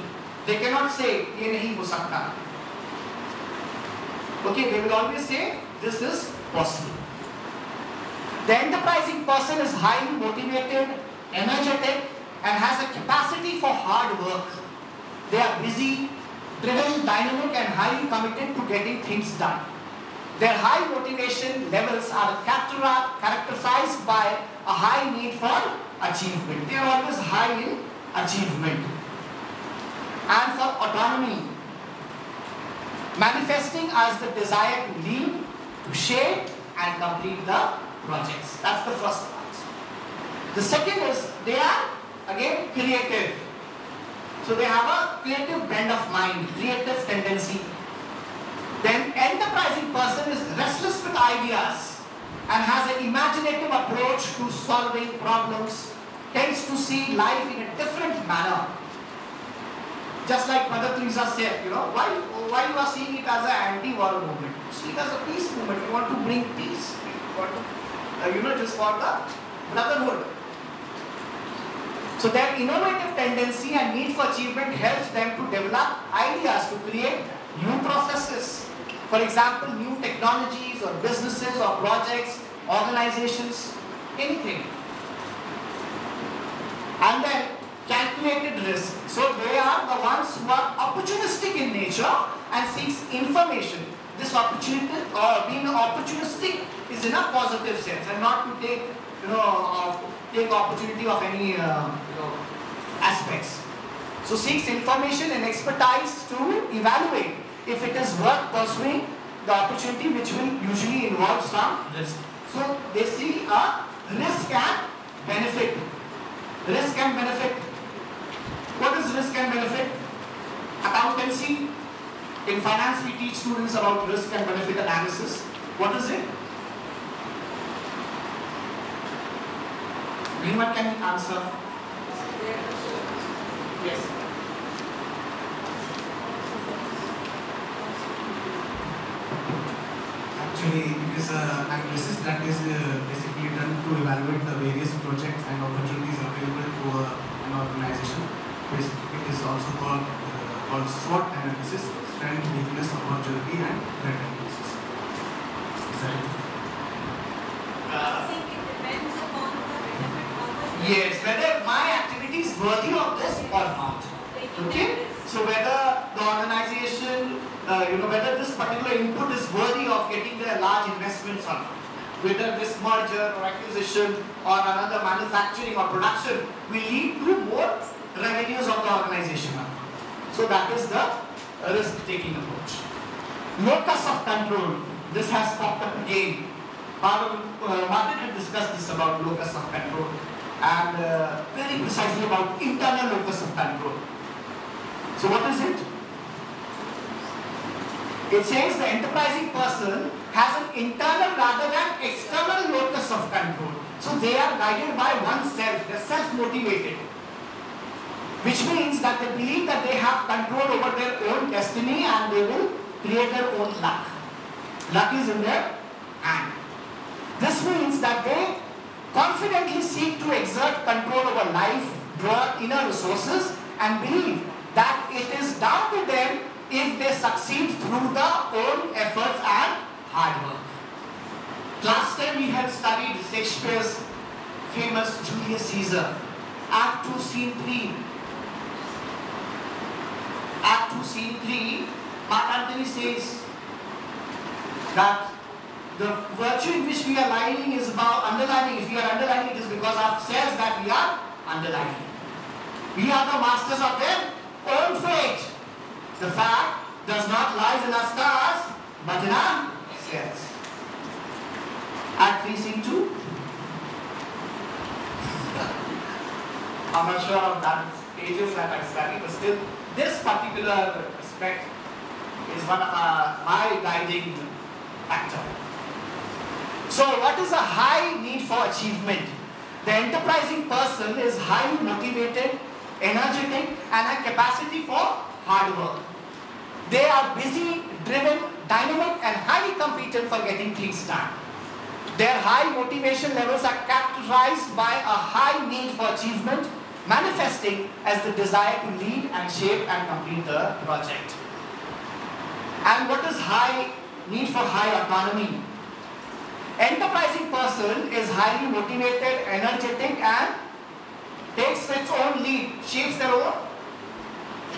B: They cannot say, "Ye nahi ho sakta." Okay, they will always say, "This is possible." The enterprising person is highly motivated, energetic, and has a capacity for hard work. They are busy, driven, dynamic, and highly committed to getting things done. Their high motivation levels are characterized by a high need for achievement. They are always high in achievement. And for autonomy, manifesting as the desire to lead, to shape, and complete the projects. That's the first part. The second is they are again creative. So they have a creative bend of mind, creative tendency. Then enterprising person is restless with ideas and has an imaginative approach to solving problems, tends to see life in a different manner. Just like Mother Teresa said, why you are seeing it as an anti-war movement? See it as a peace movement. You want to bring peace. You want to, just for the brotherhood. So their innovative tendency and need for achievement helps them to develop ideas to create new processes. For example, new technologies or businesses or projects, organizations, anything. And then calculated risk. So they are the ones who are opportunistic in nature and seeks information. This opportunity or being opportunistic is in a positive sense, and not to take take opportunity of any aspects. So seeks information and expertise to evaluate if it is worth pursuing the opportunity, which will usually involve some risk. So they see a risk and benefit. Risk and benefit. What is risk and benefit? Accountancy. In finance we teach students about risk and benefit analysis. What is it? Anyone can answer? Yes.
G: Actually, it is an analysis that is basically done to evaluate the various projects and opportunities available to an organization. It is also called SWOT analysis: strength, weakness, opportunity, and threat analysis.
C: I think it depends upon the benefit of the
B: Yes, whether my activity is worthy of this or not. Okay? So whether the organization, whether this particular input is worthy of getting their large investments or not. Whether this merger or acquisition or another manufacturing or production will lead to more revenues of the organization. So that is the risk-taking approach. Locus of control. This has popped up again. Martin had discussed this about locus of control and very precisely about internal locus of control. So what is it? It says the enterprising person has an internal rather than external locus of control. So they are guided by oneself, they are self-motivated. Which means that they believe that they have control over their own destiny and they will create their own luck. Luck is in their hand. This means that they confidently seek to exert control over life, draw inner resources, and believe that it is down to them if they succeed through their own efforts and hard work. Last time we had studied Shakespeare's famous Julius Caesar, Act 2, Scene 3. Act 2, Scene 3, Mark Antony says that the virtue in which we are lining is about underlining. If we are underlining, it is because of cells that we are underlining. We are the masters of their own fate. The fact does not lie in our stars, but in our cells. Act 3, Scene 2. I'm not sure of that pages that I studied, but still, this particular aspect is one of my guiding factor. So what is a high need for achievement? The enterprising person is highly motivated, energetic, and have capacity for hard work. They are busy, driven, dynamic, and highly competent for getting things done. Their high motivation levels are characterized by a high need for achievement, manifesting as the desire to lead and shape and complete the project. And what is high need for high autonomy? Enterprising person is highly motivated, energetic, and takes its own lead, shapes their own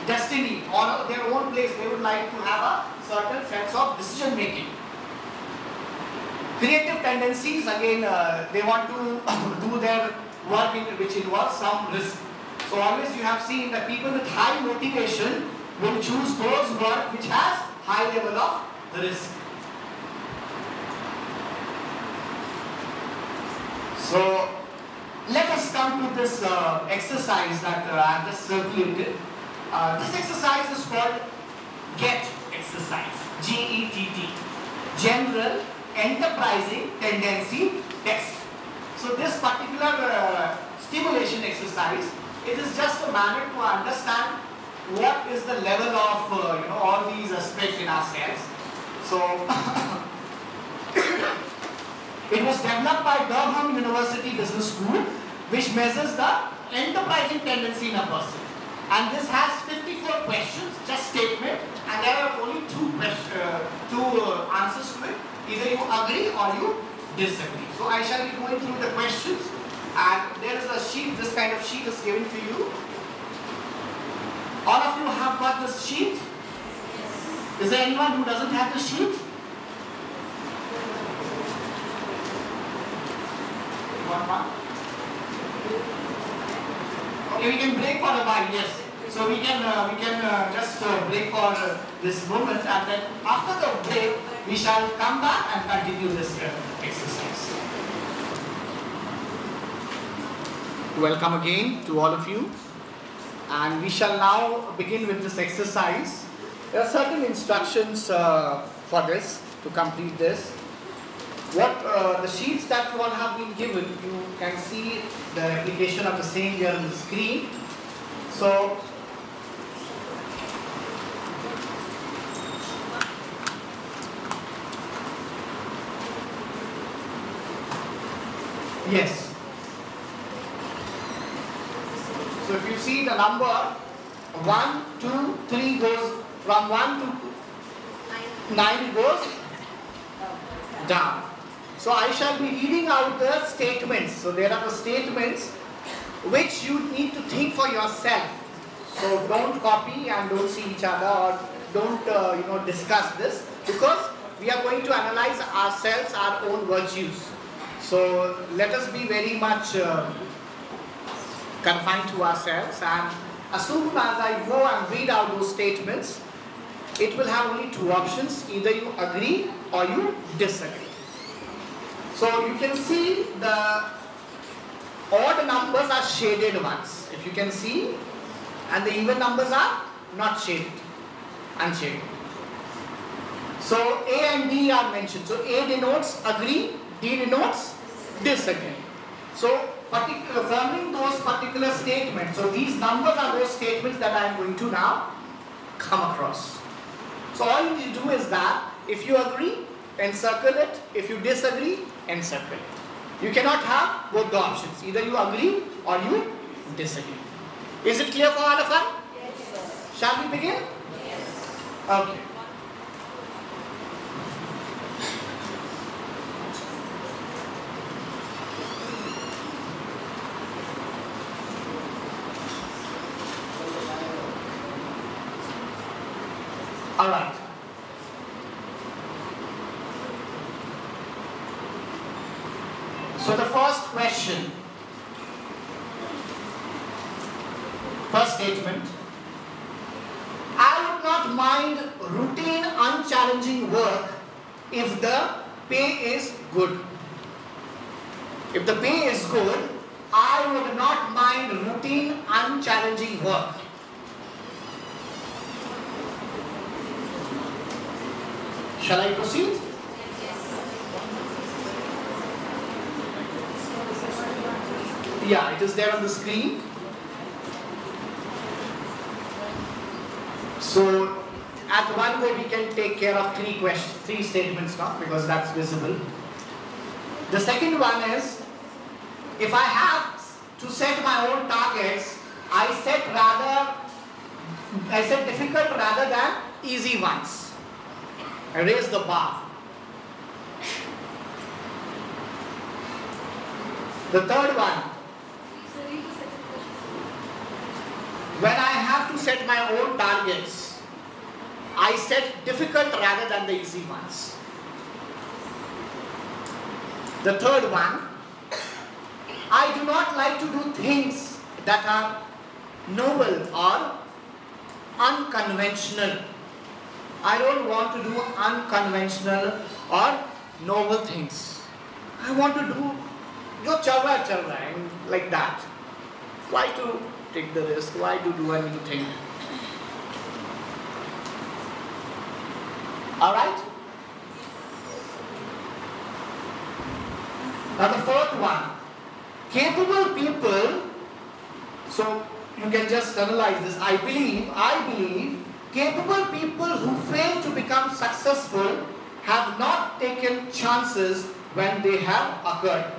B: destiny or their own place. They would like to have a certain sense of decision making. Creative tendencies, again, they want to do their work which involves some risk. So always you have seen that people with high motivation will choose those work which has high level of risk. So let us come to this exercise that I have just circulated. This exercise is called GET exercise. G-E-T-T. General Enterprising Tendency Test. So this particular stimulation exercise, it is just a manner to understand what is the level of all these aspects in ourselves. So it was developed by Durham University Business School, which measures the enterprising tendency in a person. And this has 54 questions, just statement, and there are only two answers to it. Either you agree or you disagree. So I shall be going through the questions, and there is a sheet, this kind of sheet is given to you. All of you have got this sheet? Is there anyone who doesn't have the sheet? One? Okay, we can break for a while, yes. So we can just break for this moment, and then after the break, we shall come back and continue this exercise. Welcome again to all of you, and we shall now begin with this exercise. There are certain instructions for this, to complete this. What the sheets that you all have been given, you can see the application of the same here on the screen. So Yes. So if you see the number 1, 2, 3 goes from 1 to 9 goes down. So I shall be reading out the statements. So there are the statements which you need to think for yourself. So don't copy and don't see each other, or don't discuss this, because we are going to analyze ourselves, our own virtues. So let us be very much confined to ourselves, and as soon as I go and read out those statements, it will have only two options: either you agree or you disagree. So you can see the odd numbers are shaded ones, if you can see, and the even numbers are not shaded, unshaded. So A and D are mentioned. So A denotes agree, D denotes disagree. So forming those particular statements, so these numbers are those statements that I am going to now come across. So all you need to do is that if you agree, encircle it; if you disagree, encircle it. You cannot have both the options. Either you agree or you disagree. Is it clear for all of us?
C: Yes, sir.
B: Shall we begin?
C: Yes.
B: Okay. All right. So the first question, first statement: I would not mind routine, unchallenging work if the pay is good. If the pay is good, I would not mind routine, unchallenging work. Shall I proceed? Yeah, it is there on the screen. So at one go we can take care of three statements now, because that's visible. The second one is, if I have to set my own targets, I set difficult rather than easy ones. I raise the bar. The third one, when I have to set my own targets, I set difficult rather than the easy ones. The third one, I do not like to do things that are novel or unconventional. I don't want to do unconventional or novel things. I want to do chalra, like that. Why to take the risk? Why to do a new thing? Alright? Now the fourth one. Capable people, so you can just analyze this. I believe capable people who fail to become successful have not taken chances when they have occurred.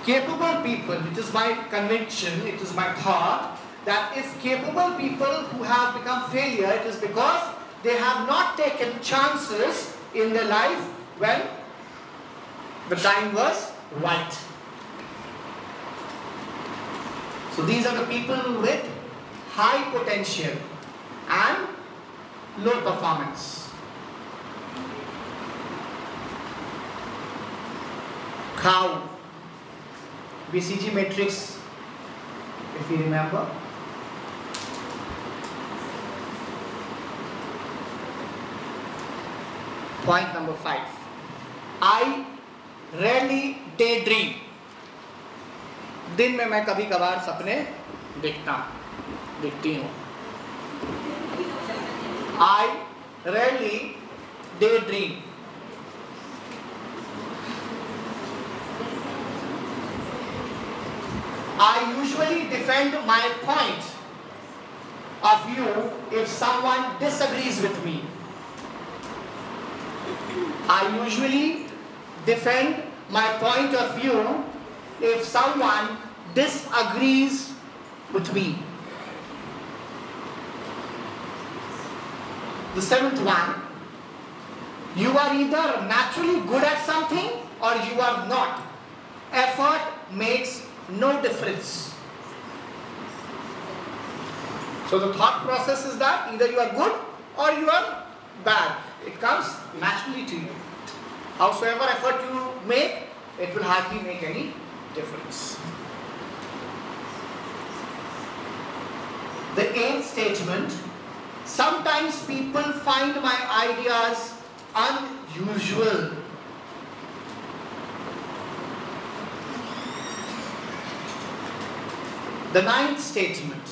B: Capable people, it is my conviction, it is my thought, that if capable people who have become failure, it is because they have not taken chances in their life when the time was right. So these are the people with high potential and low performance. Cow. BCG matrix, if you remember. Point number 5. I rarely daydream. दिन में मैं कभी कभार सपने देखती हूँ. I rarely daydream. I usually defend my point of view if someone disagrees with me. I usually defend my point of view if someone disagrees with me. The seventh one, you are either naturally good at something or you are not. Effort makes no difference. So the thought process is that either you are good or you are bad. It comes naturally to you. Howsoever effort you make, it will hardly make any difference. The eighth statement, sometimes people find my ideas unusual. The ninth statement,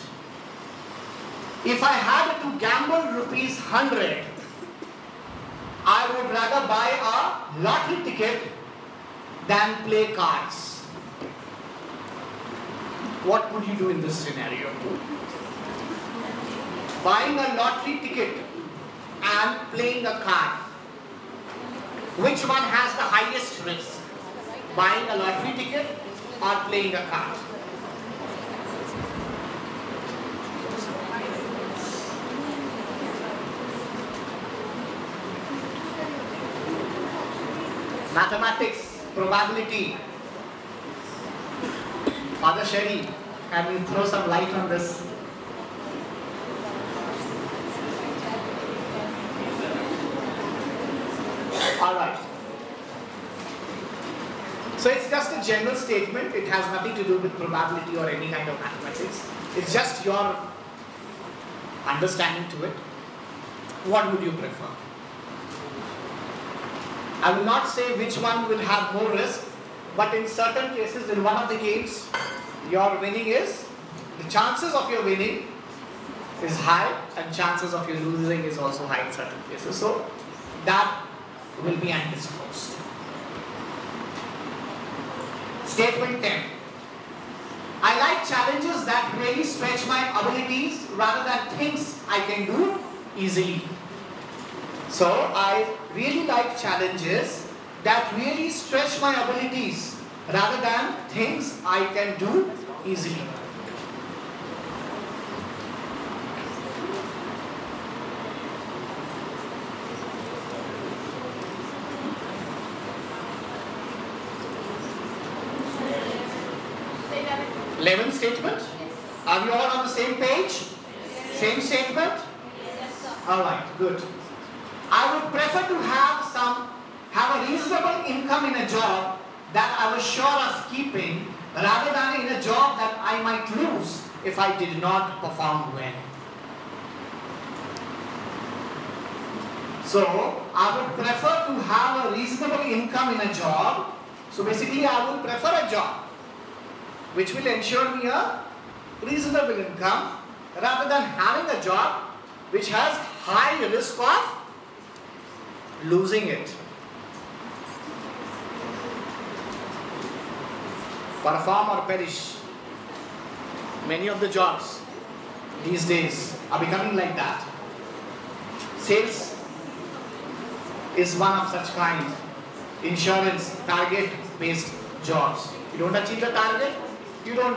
B: if I had to gamble rupees 100, I would rather buy a lottery ticket than play cards. What would you do in this scenario? Buying a lottery ticket and playing a card. Which one has the highest risk? Buying a lottery ticket or playing a card? Mathematics, probability. Father Sherry, can you throw some light on this? Alright. So it's just a general statement. It has nothing to do with probability or any kind of mathematics. It's just your understanding to it. What would you prefer? I will not say which one will have more risk, but in certain cases, in one of the games, your winning is, the chances of your winning is high and chances of your losing is also high in certain cases. So that will be undisclosed. Statement 10. I like challenges that really stretch my abilities rather than things I can do easily. So I really like challenges that really stretch my abilities rather than things I can do easily. Eleventh statement. Are you all on the same page? Same statement? Alright, good. I would prefer to have a reasonable income in a job that I was sure of keeping rather than in a job that I might lose if I did not perform well. So, I would prefer to have a reasonable income in a job. So basically I would prefer a job which will ensure me a reasonable income rather than having a job which has high risk of losing it. Perform or perish. Many of the jobs these days are becoming like that. Sales is one of such kind. Insurance, target-based jobs. You don't achieve the target, you don't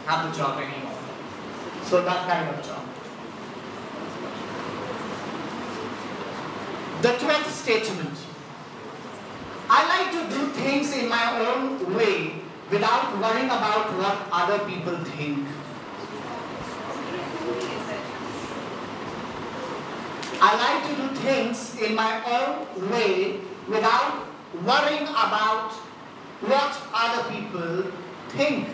B: have the job anymore. So that kind of job. The 12th statement. I like to do things in my own way without worrying about what other people think. I like to do things in my own way without worrying about what other people think.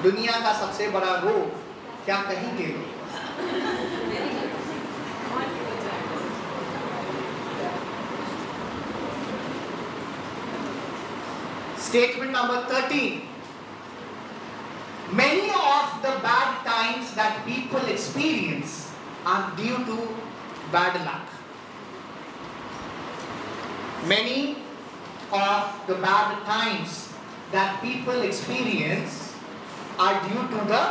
B: दुनिया का सबसे बड़ा रोग क्या कहेंगे लोग? Statement number 13. Many of the bad times that people experience are due to bad luck. Many of the bad times that people experience are due to the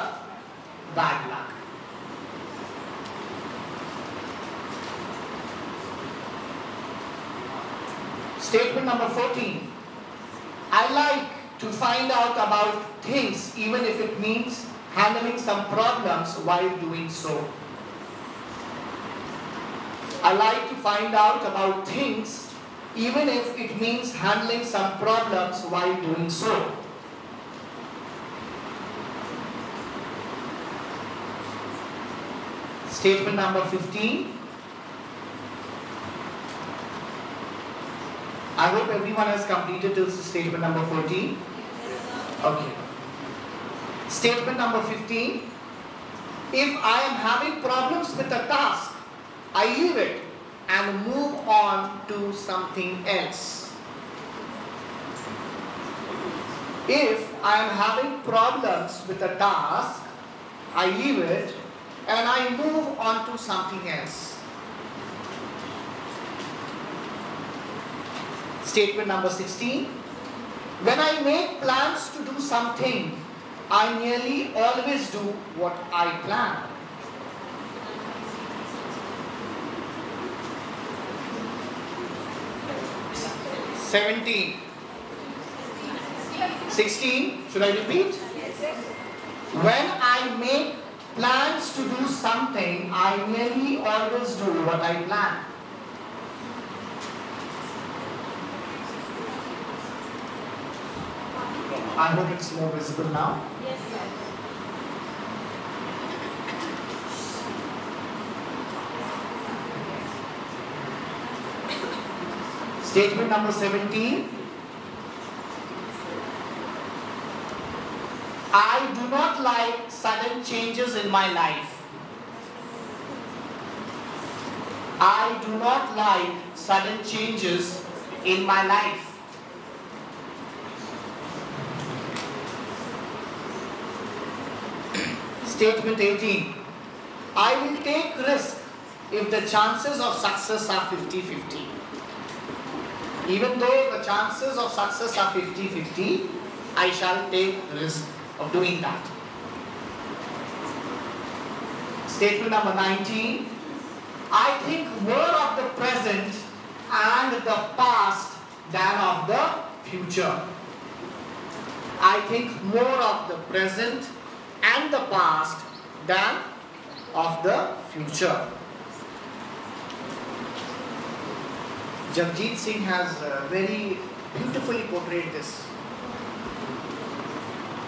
B: bad luck. Statement number 14. I like to find out about things even if it means handling some problems while doing so. I like to find out about things even if it means handling some problems while doing so. Statement number 15. I hope everyone has completed till statement number 14. Okay. Statement number 15. If I am having problems with a task, I leave it and move on to something else. If I am having problems with a task, I leave it and I move on to something else. Statement number 16. When I make plans to do something, I nearly always do what I plan. (17) 16. Should I repeat? When I make plans to do something, I nearly always do what I plan. I hope it's more visible now.
C: Yes, sir.
B: Statement number 17. I do not like sudden changes in my life. I do not like sudden changes in my life. Statement 18. I will take risk if the chances of success are 50-50. Even though the chances of success are 50-50, I shall take risk of doing that. Statement number 19. I think more of the present and the past than of the future. I think more of the present and the past than of the future. Jagjit Singh has very beautifully portrayed this.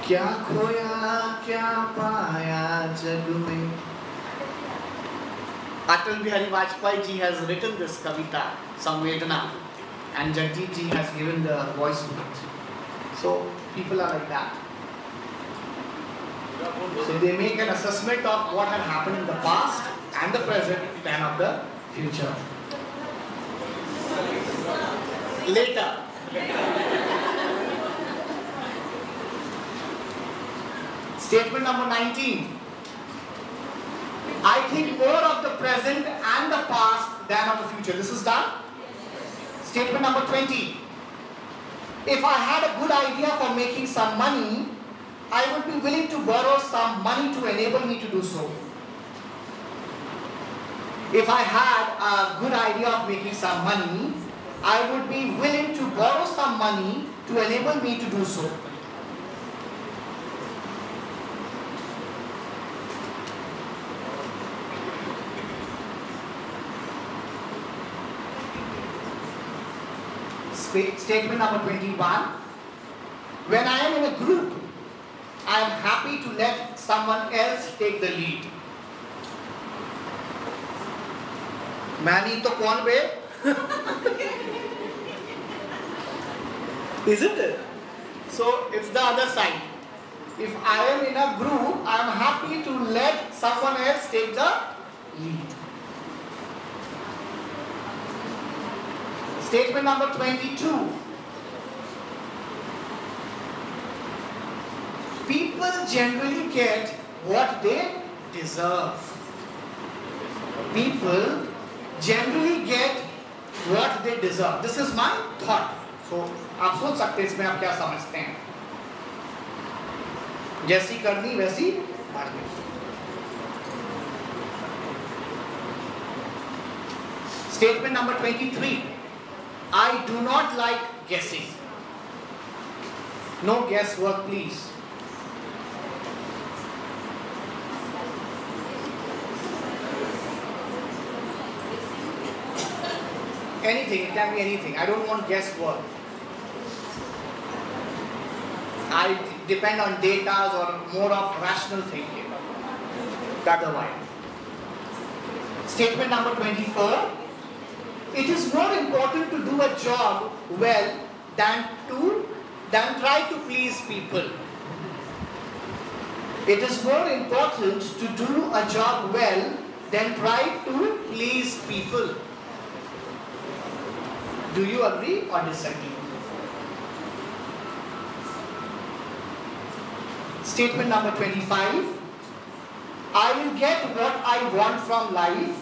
B: क्या खोया क्या पाया जग में. Atal Bihari Vajpayee ji has written this kavita, Samvedana, and Jagjit ji has given the voice to it. So people are like that. So they make an assessment of what had happened in the past and the present than of the future. Later. Statement number 19. I think more of the present and the past than of the future. This is done. Statement number 20. If I had a good idea for making some money, I would be willing to borrow some money to enable me to do so. If I had a good idea of making some money, I would be willing to borrow some money to enable me to do so. Statement number 21. When I am in a group, I am happy to let someone else take the lead. Mani to kaun be? Isn't it? So it's the other side. If I am in a group, I am happy to let someone else take the lead. Statement number 22. People generally get what they deserve. People generally get what they deserve. This is my thought. So, आप सोच सकते हैं इसमें आप क्या समझते हैं? जैसी करनी वैसी भरनी. Statement number 23. I do not like guessing. No guesswork, please. Anything, it can be anything. I don't want guesswork. I depend on data or more of rational thinking. That's why. Statement number 24. It is more important to do a job well than try to please people. It is more important to do a job well than try to please people. Do you agree or disagree? Statement number 25. I will get what I want from life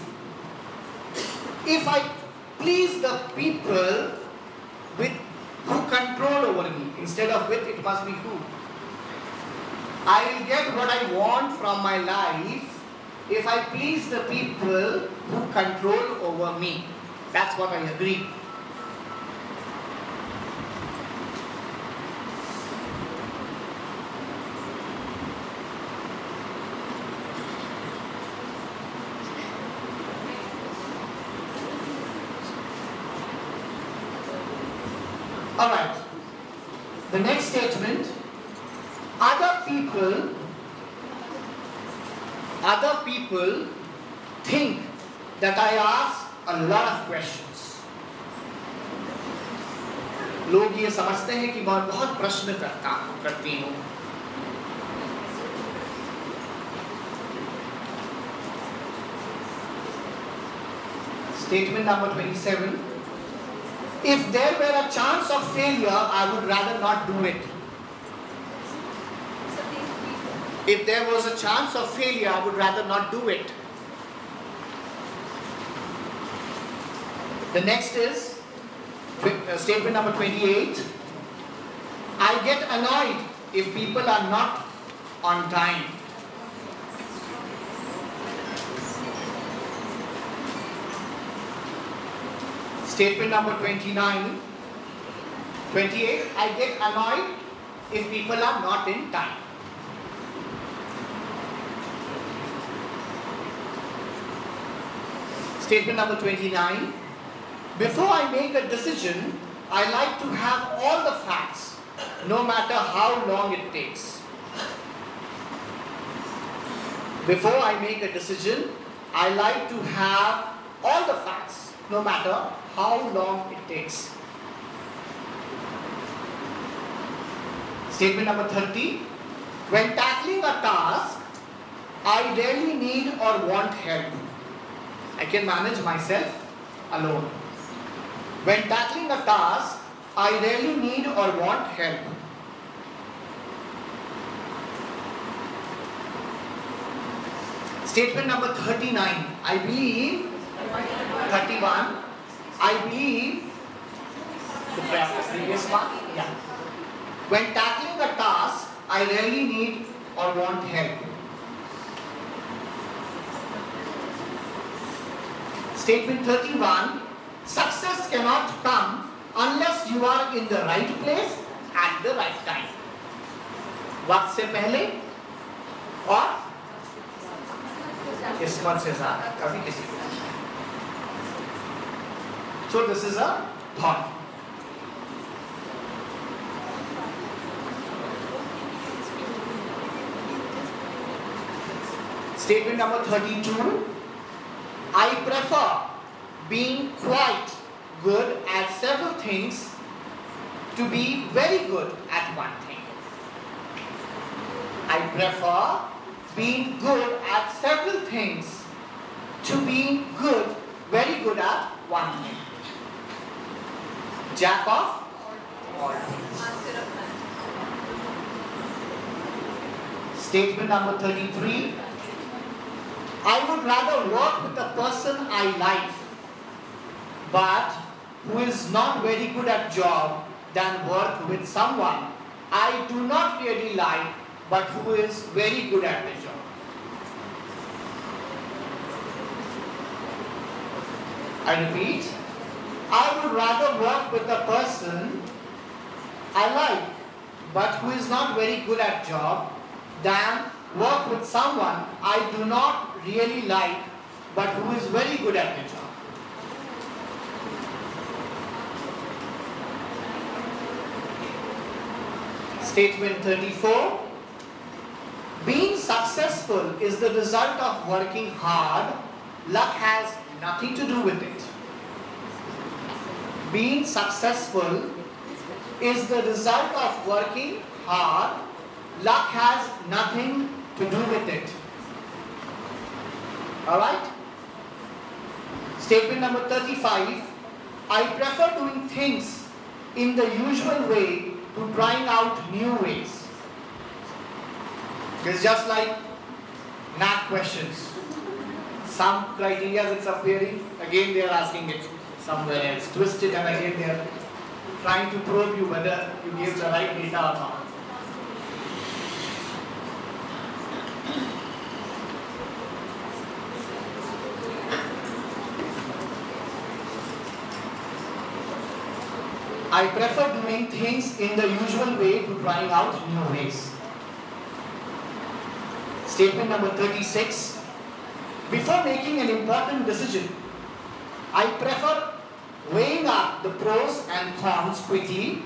B: if I please the people with who control over me. Instead of with, it must be who. I will get what I want from my life if I please the people who control over me. That's what I agree. Alright, the next statement, other people think that I ask a lot of questions. लोग ये समझते हैं कि मैं बहुत प्रश्न करती हूँ. Statement number 27. If there were a chance of failure, I would rather not do it. If there was a chance of failure, I would rather not do it. The next is statement number 28. I get annoyed if people are not on time. Statement number 29. 28. I get annoyed if people are not in time. Statement number 29. Before I make a decision, I like to have all the facts, no matter how long it takes. Before I make a decision, I like to have all the facts, no matter how long it takes. Statement number 30. When tackling a task, I rarely need or want help. I can manage myself alone. When tackling a task, I rarely need or want help. Statement number 39. I believe, 31. I believe, the previous one, yeah. When tackling a task, I rarely need or want help. Statement 31. Success cannot come unless you are in the right place at the right time. वक्त से पहले और किस्मत से ज़्यादा कभी किसी को. So this is a thought. Statement number 32. I prefer being quite good at several things to be very good at one thing. I prefer being good at several things to be good, very good at one thing. Jack of all things. Statement number 33. I would rather work with a person I like, but who is not very good at job, than work with someone I do not really like, but who is very good at the job. I repeat, I would rather work with a person I like but who is not very good at job than work with someone I do not really like but who is very good at the job. Statement 34. Being successful is the result of working hard. Luck has nothing to do with it. Being successful is the result of working hard. Luck has nothing to do with it. Alright? Statement number 35. I prefer doing things in the usual way to trying out new ways. It's just like NAT questions. Some criteria it's appearing, again they are asking it somewhere else. Twist it and again they are trying to probe you whether you give the right data or not. I prefer doing things in the usual way to trying out new ways. Statement number 36. Before making an important decision, I prefer weighing up the pros and cons quickly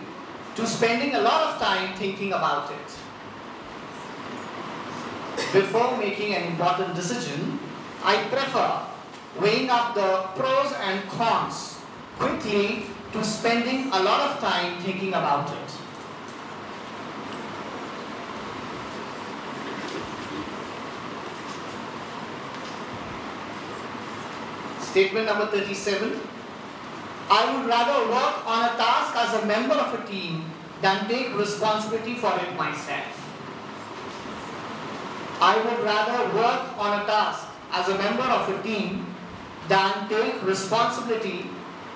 B: to spending a lot of time thinking about it. Before making an important decision, I prefer weighing up the pros and cons quickly to spending a lot of time thinking about it. Statement number 37. I would rather work on a task as a member of a team than take responsibility for it myself. I would rather work on a task as a member of a team than take responsibility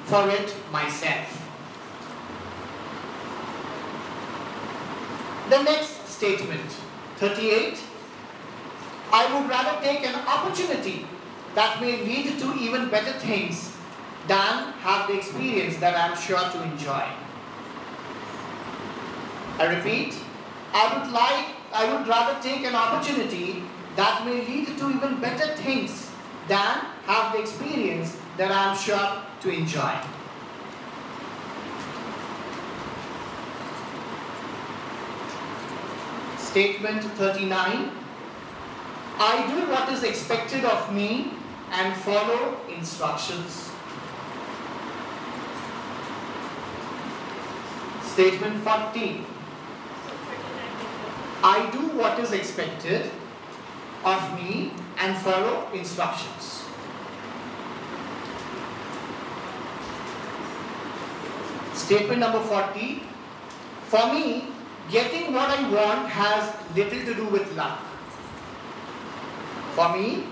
B: for it myself. The next statement, 38. I would rather take an opportunity that may lead to even better things than have the experience that I am sure to enjoy. I repeat, I would rather take an opportunity that may lead to even better things than have the experience that I am sure to enjoy. Statement 39. I do what is expected of me and follow instructions. Statement 40. I do what is expected of me and follow instructions. Statement number 40. For me, getting what I want has little to do with luck. For me,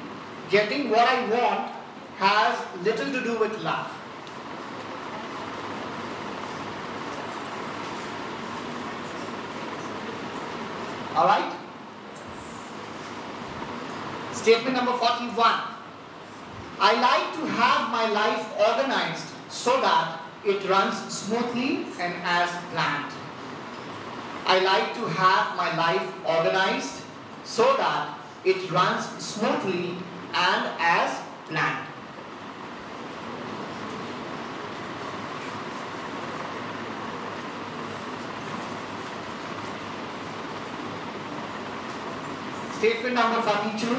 B: getting what I want has little to do with luck. Alright? Statement number 41. I like to have my life organized so that it runs smoothly and as planned. I like to have my life organized so that it runs smoothly and as planned. Statement number 42.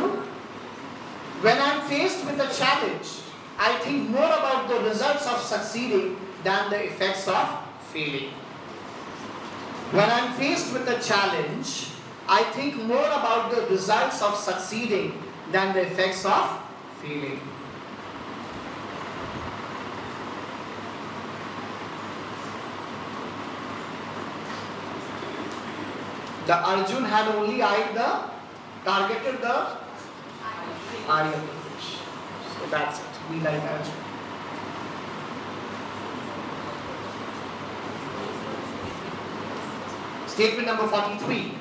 B: When I am faced with a challenge, I think more about the results of succeeding than the effects of failing. When I am faced with a challenge, I think more about the results of succeeding than the effects of failing. The Arjun had only targeted the eye of the fish. So that's it. Be like Arjun. Statement number 43.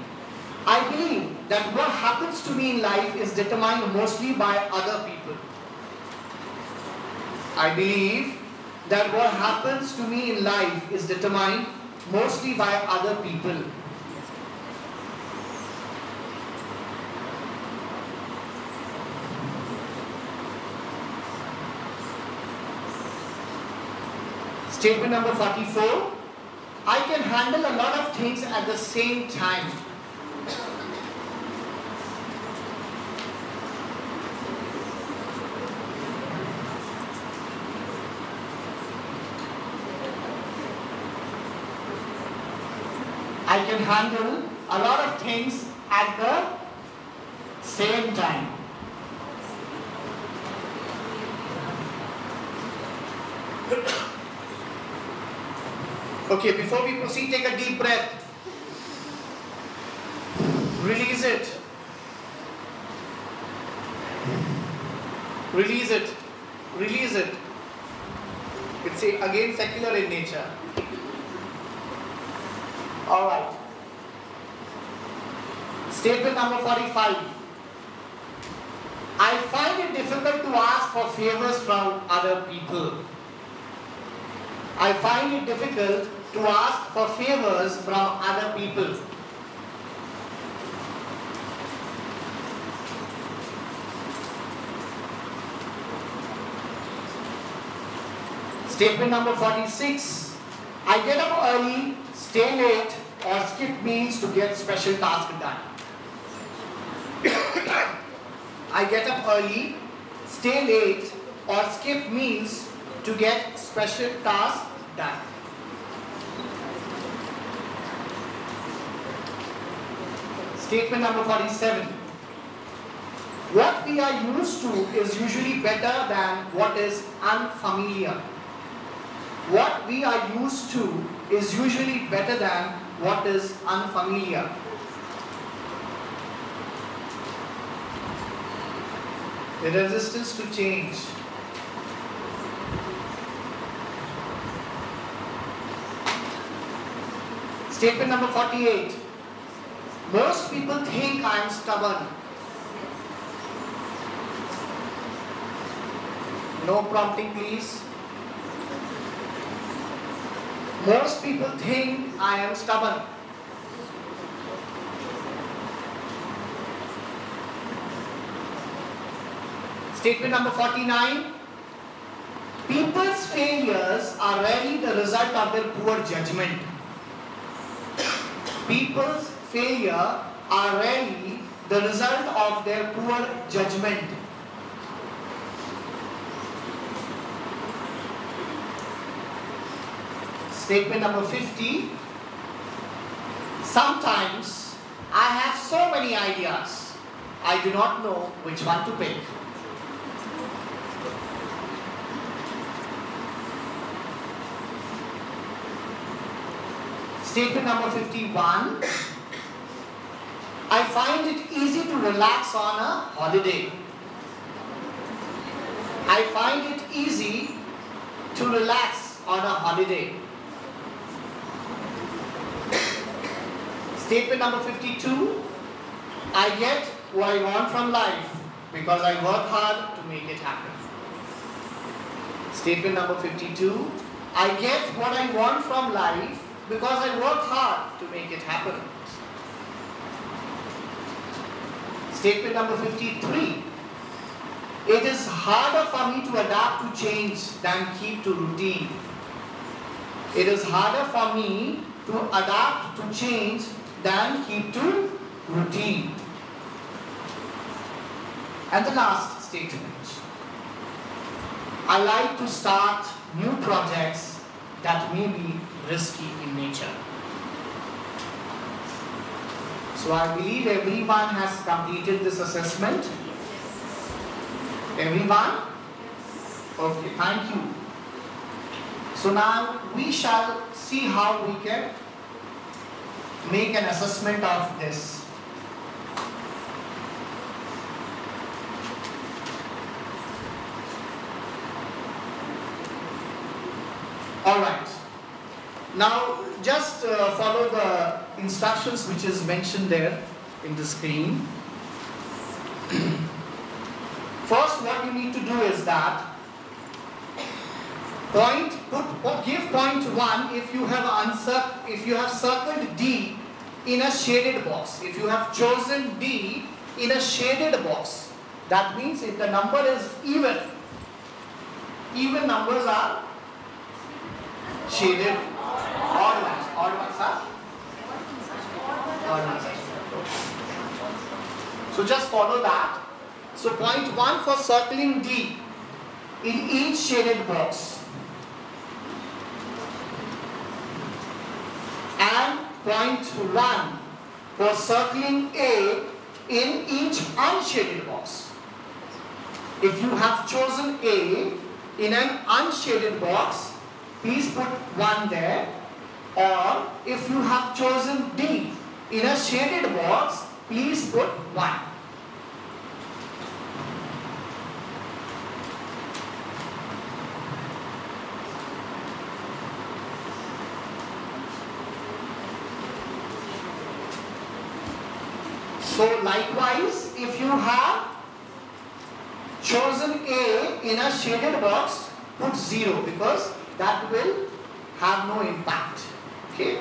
B: I believe that what happens to me in life is determined mostly by other people. I believe
H: that what happens to me in life is determined mostly by other people. Statement number 44. I can handle a lot of things at the same time. I can handle a lot of things at the same time. Okay, before we proceed, take a deep breath. Release it. Release it. Release it. It's again secular in nature. Alright. Statement number 45. I find it difficult to ask for favors from other people. I find it difficult to ask for favors from other people. Statement number 46. I get up early, stay late, or skip meals to get special tasks done. I get up early, stay late, or skip meals to get special tasks done. Statement number 47. What we are used to is usually better than what is unfamiliar. What we are used to is usually better than what is unfamiliar. The resistance to change. Statement number 48. Most people think I am stubborn. No prompting, please. Most people think I am stubborn. Statement number 49. People's failures are rarely the result of their poor judgment. People's failure are rarely the result of their poor judgment. Statement number 50. Sometimes I have so many ideas, I do not know which one to pick. Statement number 51. I find it easy to relax on a holiday. I find it easy to relax on a holiday. Statement number 52. I get what I want from life because I work hard to make it happen. Statement number 52. I get what I want from life because I work hard to make it happen. Statement number 53. It is harder for me to adapt to change than keep to routine. It is harder for me to adapt to change than keep to routine. And the last statement. I like to start new projects that may be risky in nature. So I believe everyone has completed this assessment. Everyone? Okay, thank you. So now we shall see how we can make an assessment of this. Alright. Now just follow the instructions which is mentioned there in the screen. First what you need to do is that Give point 1 if you have circled D in a shaded box. If you have chosen D in a shaded box, that means if the number is even numbers are shaded, odd ones are odd ones. So just follow that. So point 1 for circling D in each shaded box, and point 1 for circling A in each unshaded box. If you have chosen A in an unshaded box, please put 1 there, or if you have chosen D in a shaded box, please put 1. So likewise, if you have chosen A in a shaded box, put 0 because that will have no impact. Okay?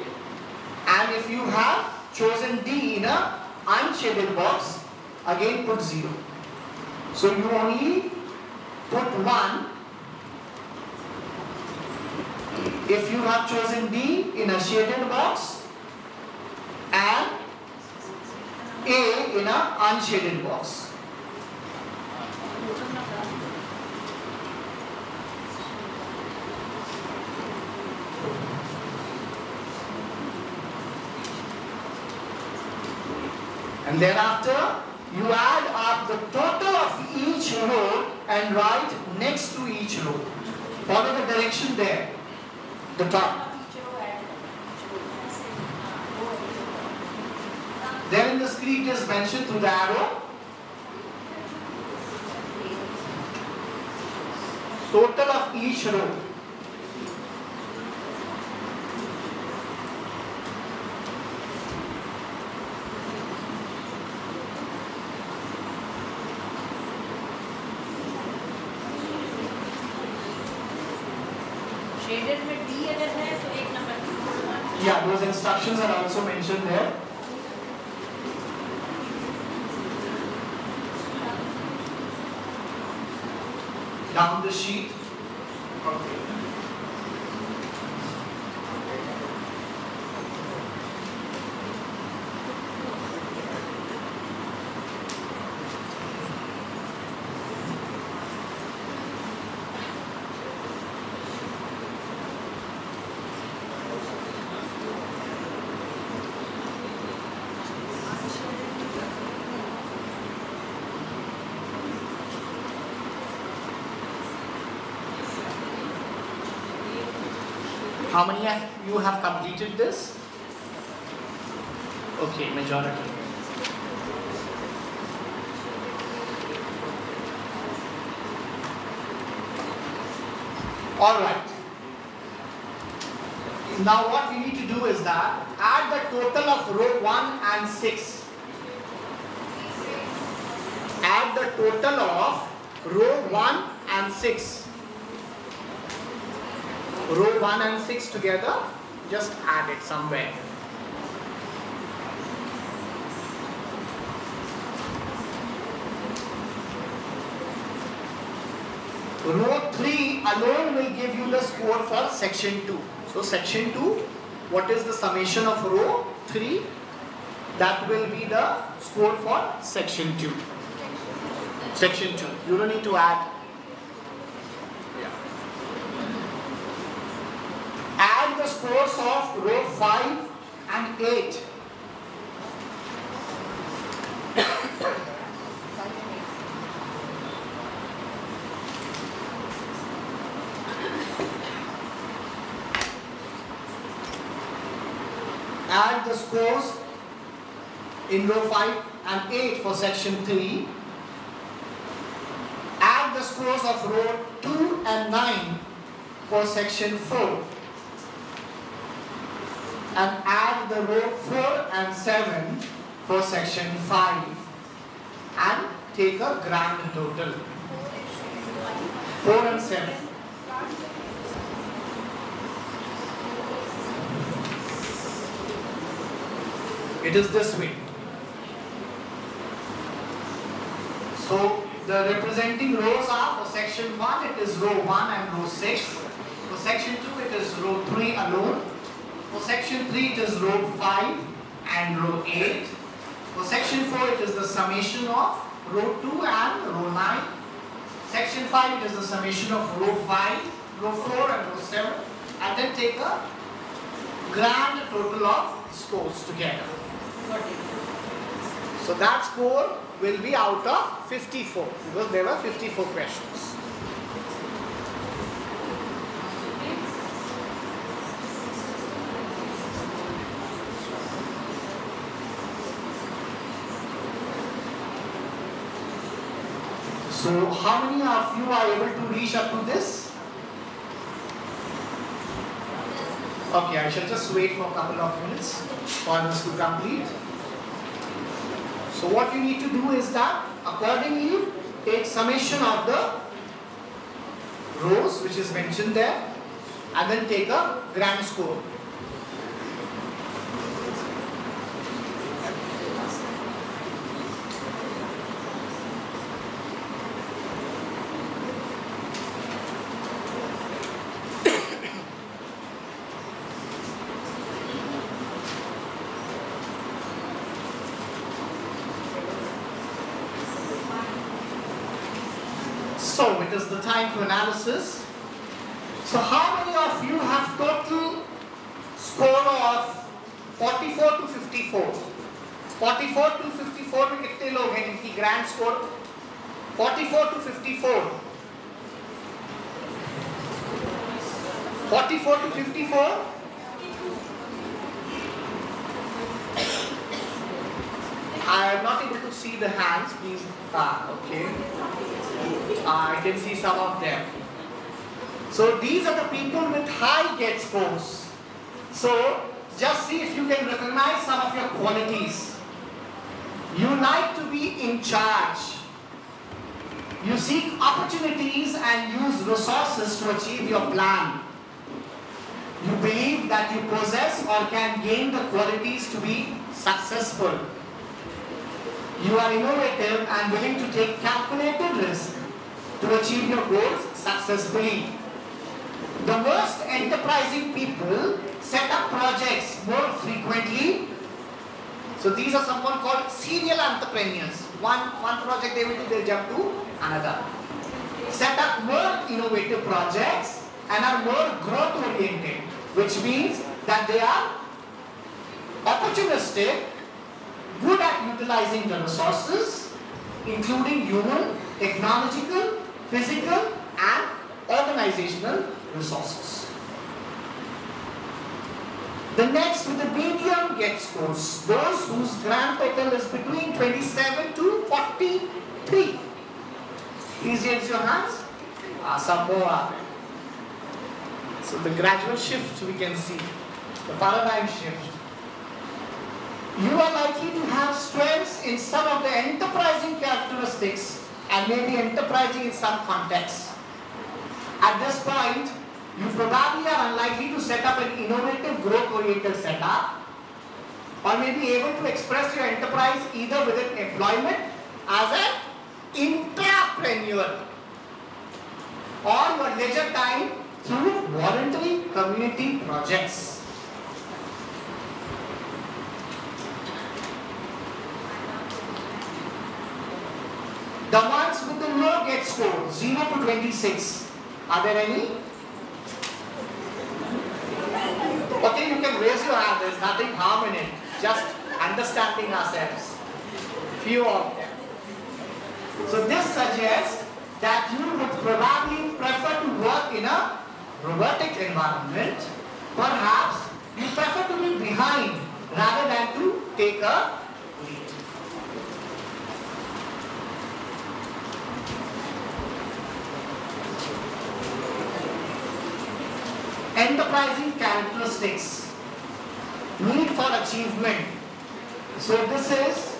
H: And if you have chosen D in a unshaded box, again put 0. So you only put 1 if you have chosen D in a shaded box and A in a unshaded box. And thereafter, you add up the total of each row and write next to each row. Follow the direction there, the top. There in the screen it is mentioned through the arrow. Total of each row.
C: Shaded में D अगर है तो एक number.
H: Yeah, those instructions are also mentioned there. Down the sheet. Okay. How many of you have completed this? Okay, majority. Alright. Now what we need to do is that add the total of row 1 and 6. Add the total of row 1 and 6. Row 1 and 6 together, just add it somewhere. Row 3 alone will give you the score for section 2. So section 2, what is the summation of row 3? That will be the score for section 2. Section 2. You don't need to add. Add the scores of row 5 and 8. Add the scores in row 5 and 8 for section 3. Add the scores of row 2 and 9 for section 4. And add the row 4 and 7 for section 5 and take a grand total. 4 and 7. It is this way. So the representing rows are, for section 1 it is row 1 and row 6. For section 2 it is row 3 alone. For section 3 it is row 5 and row 8. For section 4 it is the summation of row 2 and row 9. Section 5 it is the summation of row 5, row 4 and row 7, and then take a grand total of scores together. So that score will be out of 54 because there were 54 questions. So how many of you are able to reach up to this? Okay, I shall just wait for a couple of minutes for this to complete. So what you need to do is that accordingly take summation of the rows which is mentioned there and then take a grand score. So it is the time for analysis. So how many of you have total score of 44 to 54? 44 to 54 में कितने लोग हैं जिनकी grand score 44 to 54? 44 to 54? I am not able to see the hands, please. Okay. I can see some of them. So these are the people with high get scores. So just see if you can recognize some of your qualities. You like to be in charge. You seek opportunities and use resources to achieve your plan. You believe that you possess or can gain the qualities to be successful. You are innovative and willing to take calculated risks to achieve your goals successfully. The most enterprising people set up projects more frequently. So these are someone called serial entrepreneurs. One project they will do, they'll jump to another. Set up more innovative projects and are more growth oriented, which means that they are opportunistic, good at utilizing the resources, including human, technological, physical and organizational resources. The next with the medium get scores, those whose grand total is between 27 to 43. Please raise your hands. Some more are there. So the gradual shift we can see, the paradigm shift. You are likely to have strengths in some of the enterprising characteristics and maybe enterprising in some contexts. At this point, you probably are unlikely to set up an innovative growth-oriented setup or may be able to express your enterprise either within employment as an intrapreneur or your leisure time through voluntary community projects. The ones with the low get score, 0 to 26. Are there any? Okay, you can raise your hand. There's nothing harm in it. Just understanding ourselves. Few of them. So this suggests that you would probably prefer to work in a robotic environment. Perhaps you prefer to be behind rather than to take a lead. Enterprising characteristics, need for achievement. So this is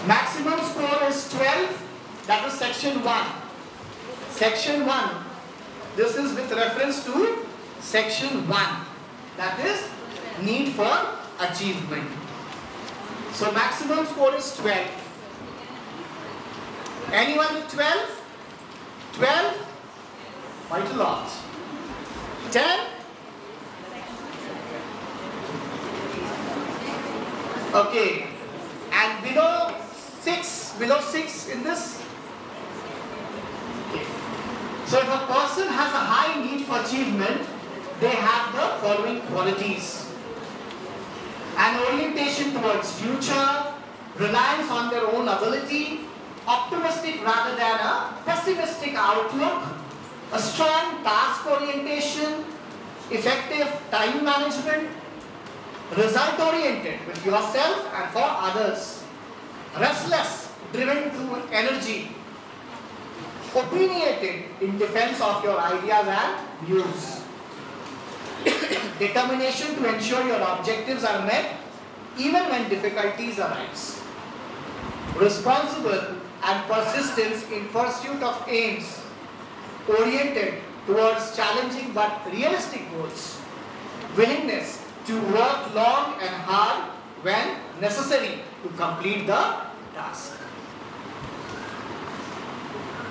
H: maximum score is 12, that is section 1. Section 1, this is with reference to section 1, that is need for achievement. So maximum score is 12. Anyone with 12? 12? Quite a lot. 10? Okay. And below 6? Below 6 in this? Okay. So if a person has a high need for achievement, they have the following qualities. An orientation towards future, reliance on their own ability, optimistic rather than a pessimistic outlook, a strong task orientation, effective time management, result oriented with yourself and for others, restless, driven to energy, opinionated in defense of your ideas and views, determination to ensure your objectives are met even when difficulties arise, responsible and persistence in pursuit of aims, oriented towards challenging but realistic goals, willingness to work long and hard when necessary to complete the task.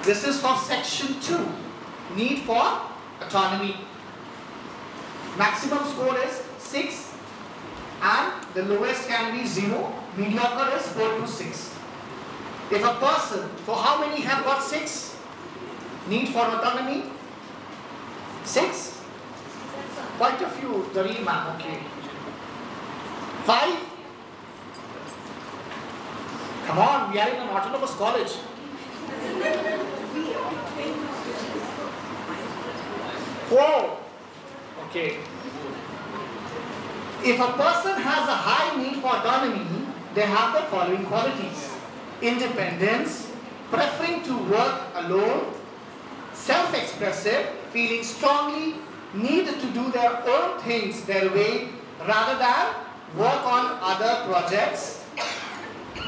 H: This is for section 2, need for autonomy. Maximum score is 6 and the lowest can be 0, mediocre is 4 to 6. If a person, so how many have got 6? Need for autonomy? 6? Quite a few, the real ma'am, okay. 5? Come on, we are in an autonomous college. 4? Okay. If a person has a high need for autonomy, they have the following qualities. Independence, preferring to work alone, self-expressive, feeling strongly, need to do their own things their way rather than work on other projects,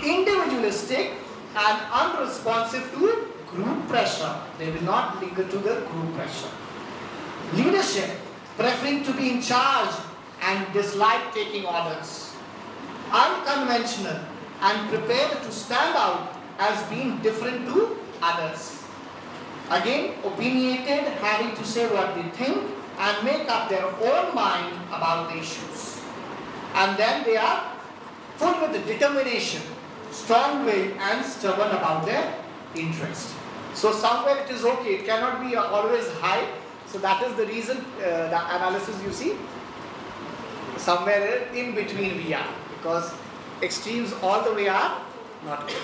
H: individualistic and unresponsive to group pressure. They will not linger to the group pressure. Leadership, preferring to be in charge and dislike taking orders. Unconventional and prepared to stand out as being different to others. Again, opinionated, having to say what they think and make up their own mind about the issues. And then they are full with the determination, strong will and stubborn about their interest. So somewhere it is okay, it cannot be always high. So that is the reason, the analysis you see, somewhere in between we are, because extremes all the way are not good.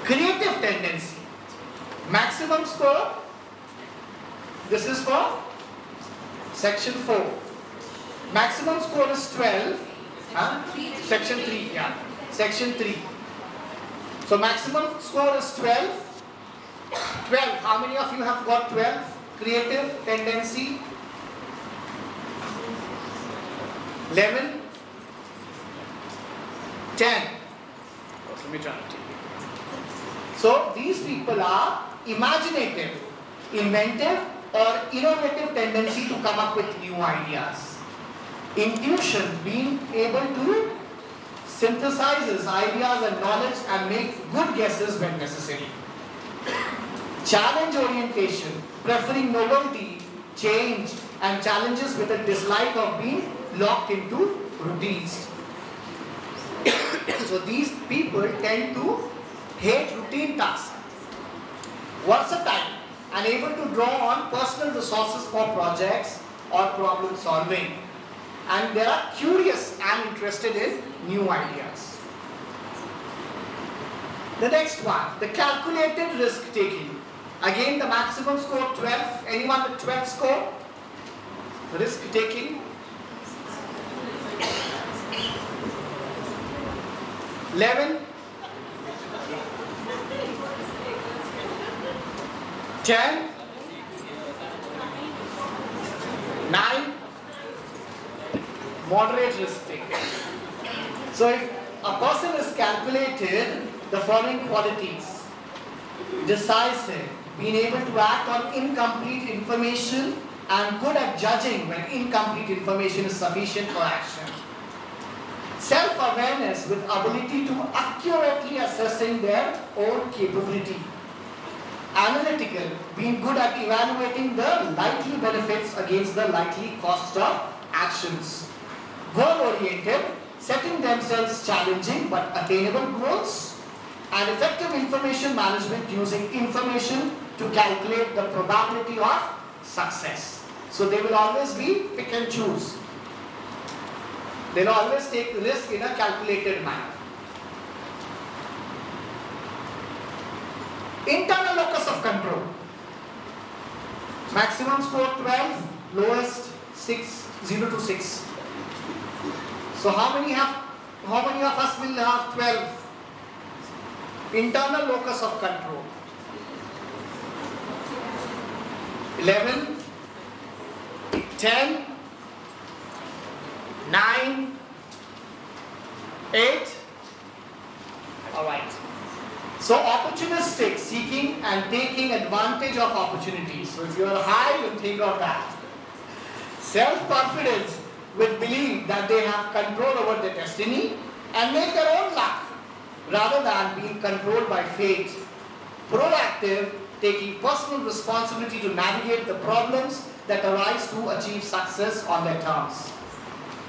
H: Creative tendency, maximum score, this is for section 4. Maximum score is 12, section 3, yeah, section 3. So maximum score is 12. 12, how many of you have got 12? Creative tendency. 11. 10. Okay, let me try to take it. So these people are imaginative, inventive or innovative tendency to come up with new ideas. Intuition, being able to synthesize ideas and knowledge and make good guesses when necessary. Challenge orientation, preferring novelty, change and challenges with a dislike of being locked into routines. So these people tend to hate routine tasks. Versatile, unable to draw on personal resources for projects or problem solving. And they are curious and interested in new ideas. The next one, the calculated risk taking. Again the maximum score 12. Anyone with 12 score? Risk taking. 11. 10. 9. Moderate risk taking. So if a person is calculated, the following qualities: decisive, being able to act on incomplete information, and good at judging when incomplete information is sufficient for action. Self-awareness with ability to accurately assessing their own capability. Analytical, being good at evaluating the likely benefits against the likely cost of actions. Goal-oriented, setting themselves challenging but attainable goals. And effective information management, using information to calculate the probability of success. So they will always be pick and choose. They will always take the risk in a calculated manner. Internal locus of control. Maximum score 12, lowest 6, 0 to 6. So how many of us will have 12? Internal locus of control. 11, 10, 9, 8. Alright. So opportunistic, seeking and taking advantage of opportunities. So if you are high, you think of that. Self-confidence with belief that they have control over their destiny and make their own luck rather than being controlled by fate. Proactive, taking personal responsibility to navigate the problems that arise to achieve success on their terms.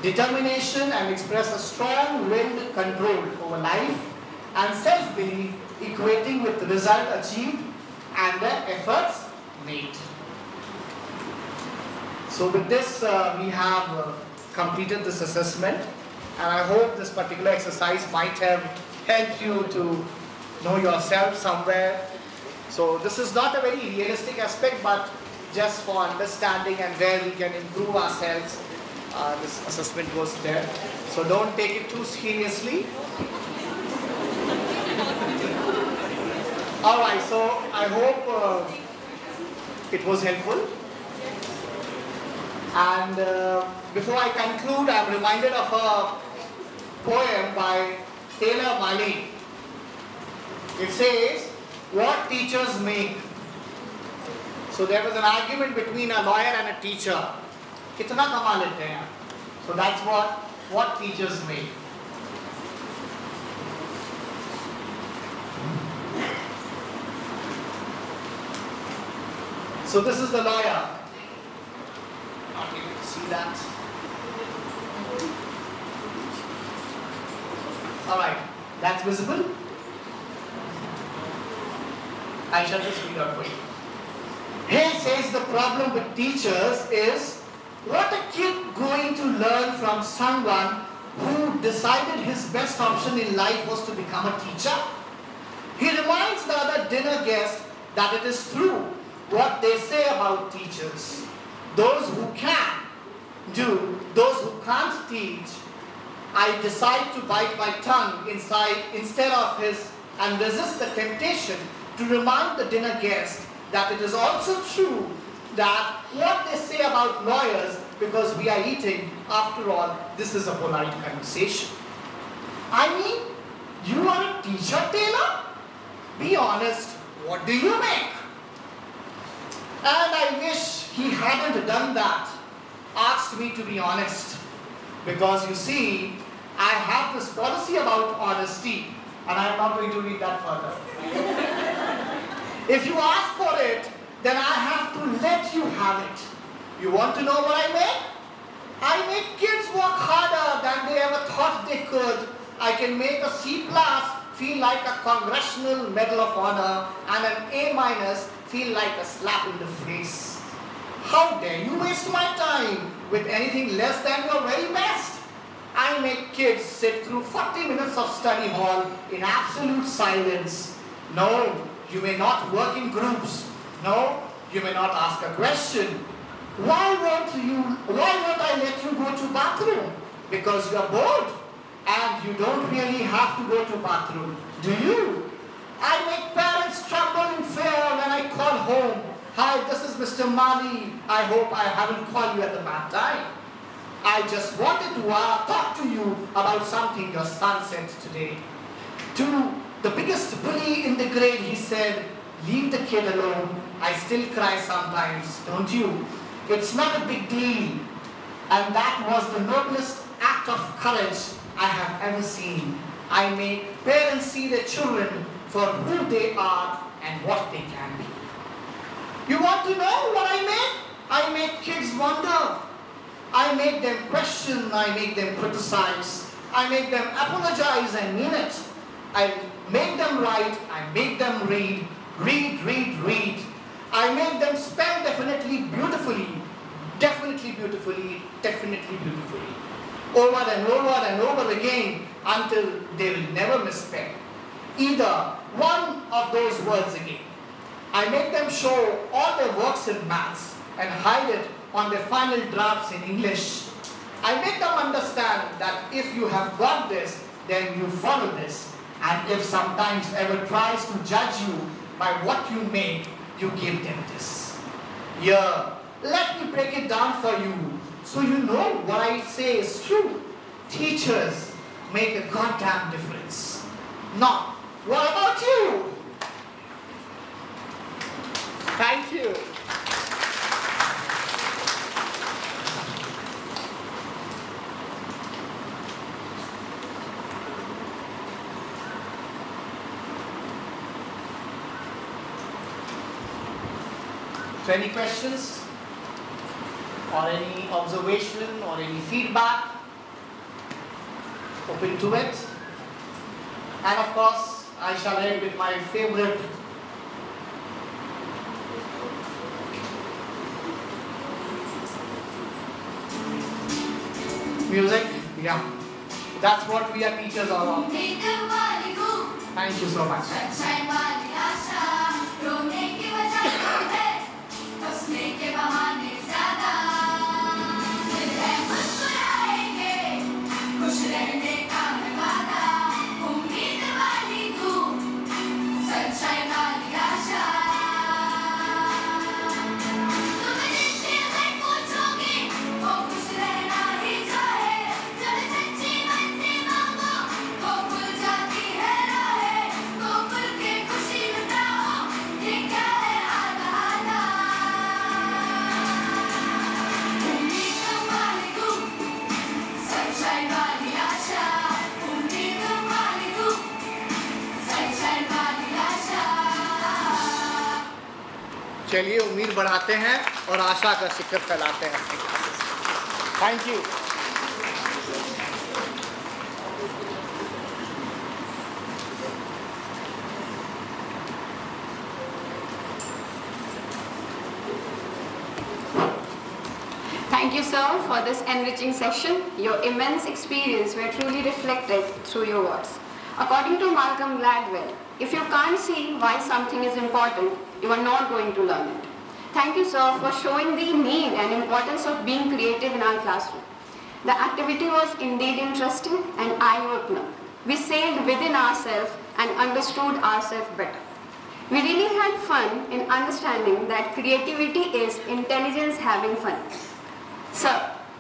H: Determination and express a strong-willed control over life, and self-belief equating with the result achieved and the efforts made. So with this we have completed this assessment, and I hope this particular exercise might have helped you to know yourself somewhere. So this is not a very realistic aspect, but just for understanding and where we can improve ourselves, this assessment was there. So don't take it too seriously. Alright, so I hope it was helpful. And before I conclude, I'm reminded of a poem by Taylor Mali. It says, "What teachers make." So there was an argument between a lawyer and a teacher. Kitna kama lete hain? So that's what teachers make. So this is the lawyer. Not able to see that. Alright, that's visible. I shall just read out for you. Here says the problem with teachers is, what a kid going to learn from someone who decided his best option in life was to become a teacher? He reminds the other dinner guest that it is true what they say about teachers. Those who can do, those who can't teach. I decide to bite my tongue instead of his and resist the temptation to remind the dinner guest that it is also true that what they say about lawyers, because we are eating, after all, this is a polite conversation. I mean, you are a teacher, Taylor? Be honest, what do you make? And I wish he hadn't done that, asked me to be honest. Because you see, I have this policy about honesty, and I am not going to read that further. If you ask for it, then I have to let you have it. You want to know what I make? I make kids work harder than they ever thought they could. I can make a C+ feel like a Congressional Medal of Honor and an A- feel like a slap in the face. How dare you waste my time with anything less than your very best? I make kids sit through 40 minutes of study hall in absolute silence. No, you may not work in groups. No, you may not ask a question. Why won't I let you go to bathroom? Because you're bored and you don't really have to go to bathroom, do you? I make parents tremble in fear when I call home. Hi, this is Mr. Mali. I hope I haven't called you at the bad time. I just wanted to talk to you about something your son said today. To the biggest bully in the grade, he said, "Leave the kid alone. I still cry sometimes, don't you?" It's not a big deal. And that was the noblest act of courage I have ever seen. I make parents see their children for who they are and what they can be. You want to know what I make? I make kids wonder. I make them question, I make them criticize. I make them apologize and mean it. I make them write, I make them read. Read, read, read. I make them spell definitely beautifully. Definitely beautifully, definitely beautifully. Over and over and over again until they will never misspell either one of those words again. I make them show all their works in maths and hide it on their final drafts in English. I make them understand that if you have got this, then you follow this. And if sometimes ever tries to judge you by what you make, you give them this. Here, let me break it down for you so you know what I say is true. Teachers make a goddamn difference. Now, what about you? Thank you. So any questions or any observation or any feedback? Open to it. And of course, I shall end with my favorite music. Yeah, that's what we are teachers are about. Thank you so much. चलिए उम्मीद बढ़ाते हैं और आशा का शिखर फैलाते हैं अपनी classes. Thank you.
A: Thank you, sir, for this enriching session. Your immense experience were truly reflected through your words. According to Malcolm Gladwell, if you can't see why something is important, you are not going to learn it. Thank you, sir, for showing the need and importance of being creative in our classroom. The activity was indeed interesting and eye-opener. We sailed within ourselves and understood ourselves better. We really had fun in understanding that creativity is intelligence having fun. Sir,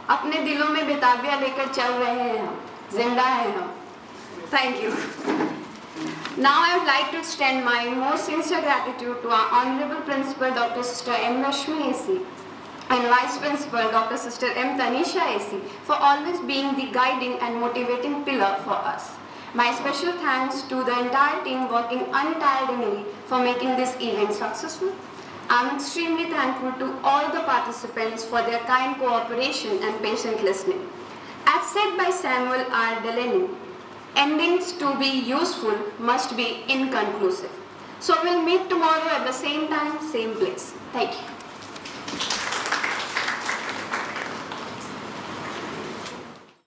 A: अपने दिलों में बेताबियां लेकर चल रहे हैं हम, जिंदा हैं हम. Thank you. Now I would like to extend my most sincere gratitude to our Honorable Principal Dr. Sister M. Rashmi AC and Vice Principal Dr. Sister M. Tanisha AC for always being the guiding and motivating pillar for us. My special thanks to the entire team working untiringly for making this event successful. I am extremely thankful to all the participants for their kind cooperation and patient listening. As said by Samuel R. Delaney, endings to be useful must be inconclusive. So we'll meet tomorrow at the same time, same place. Thank you.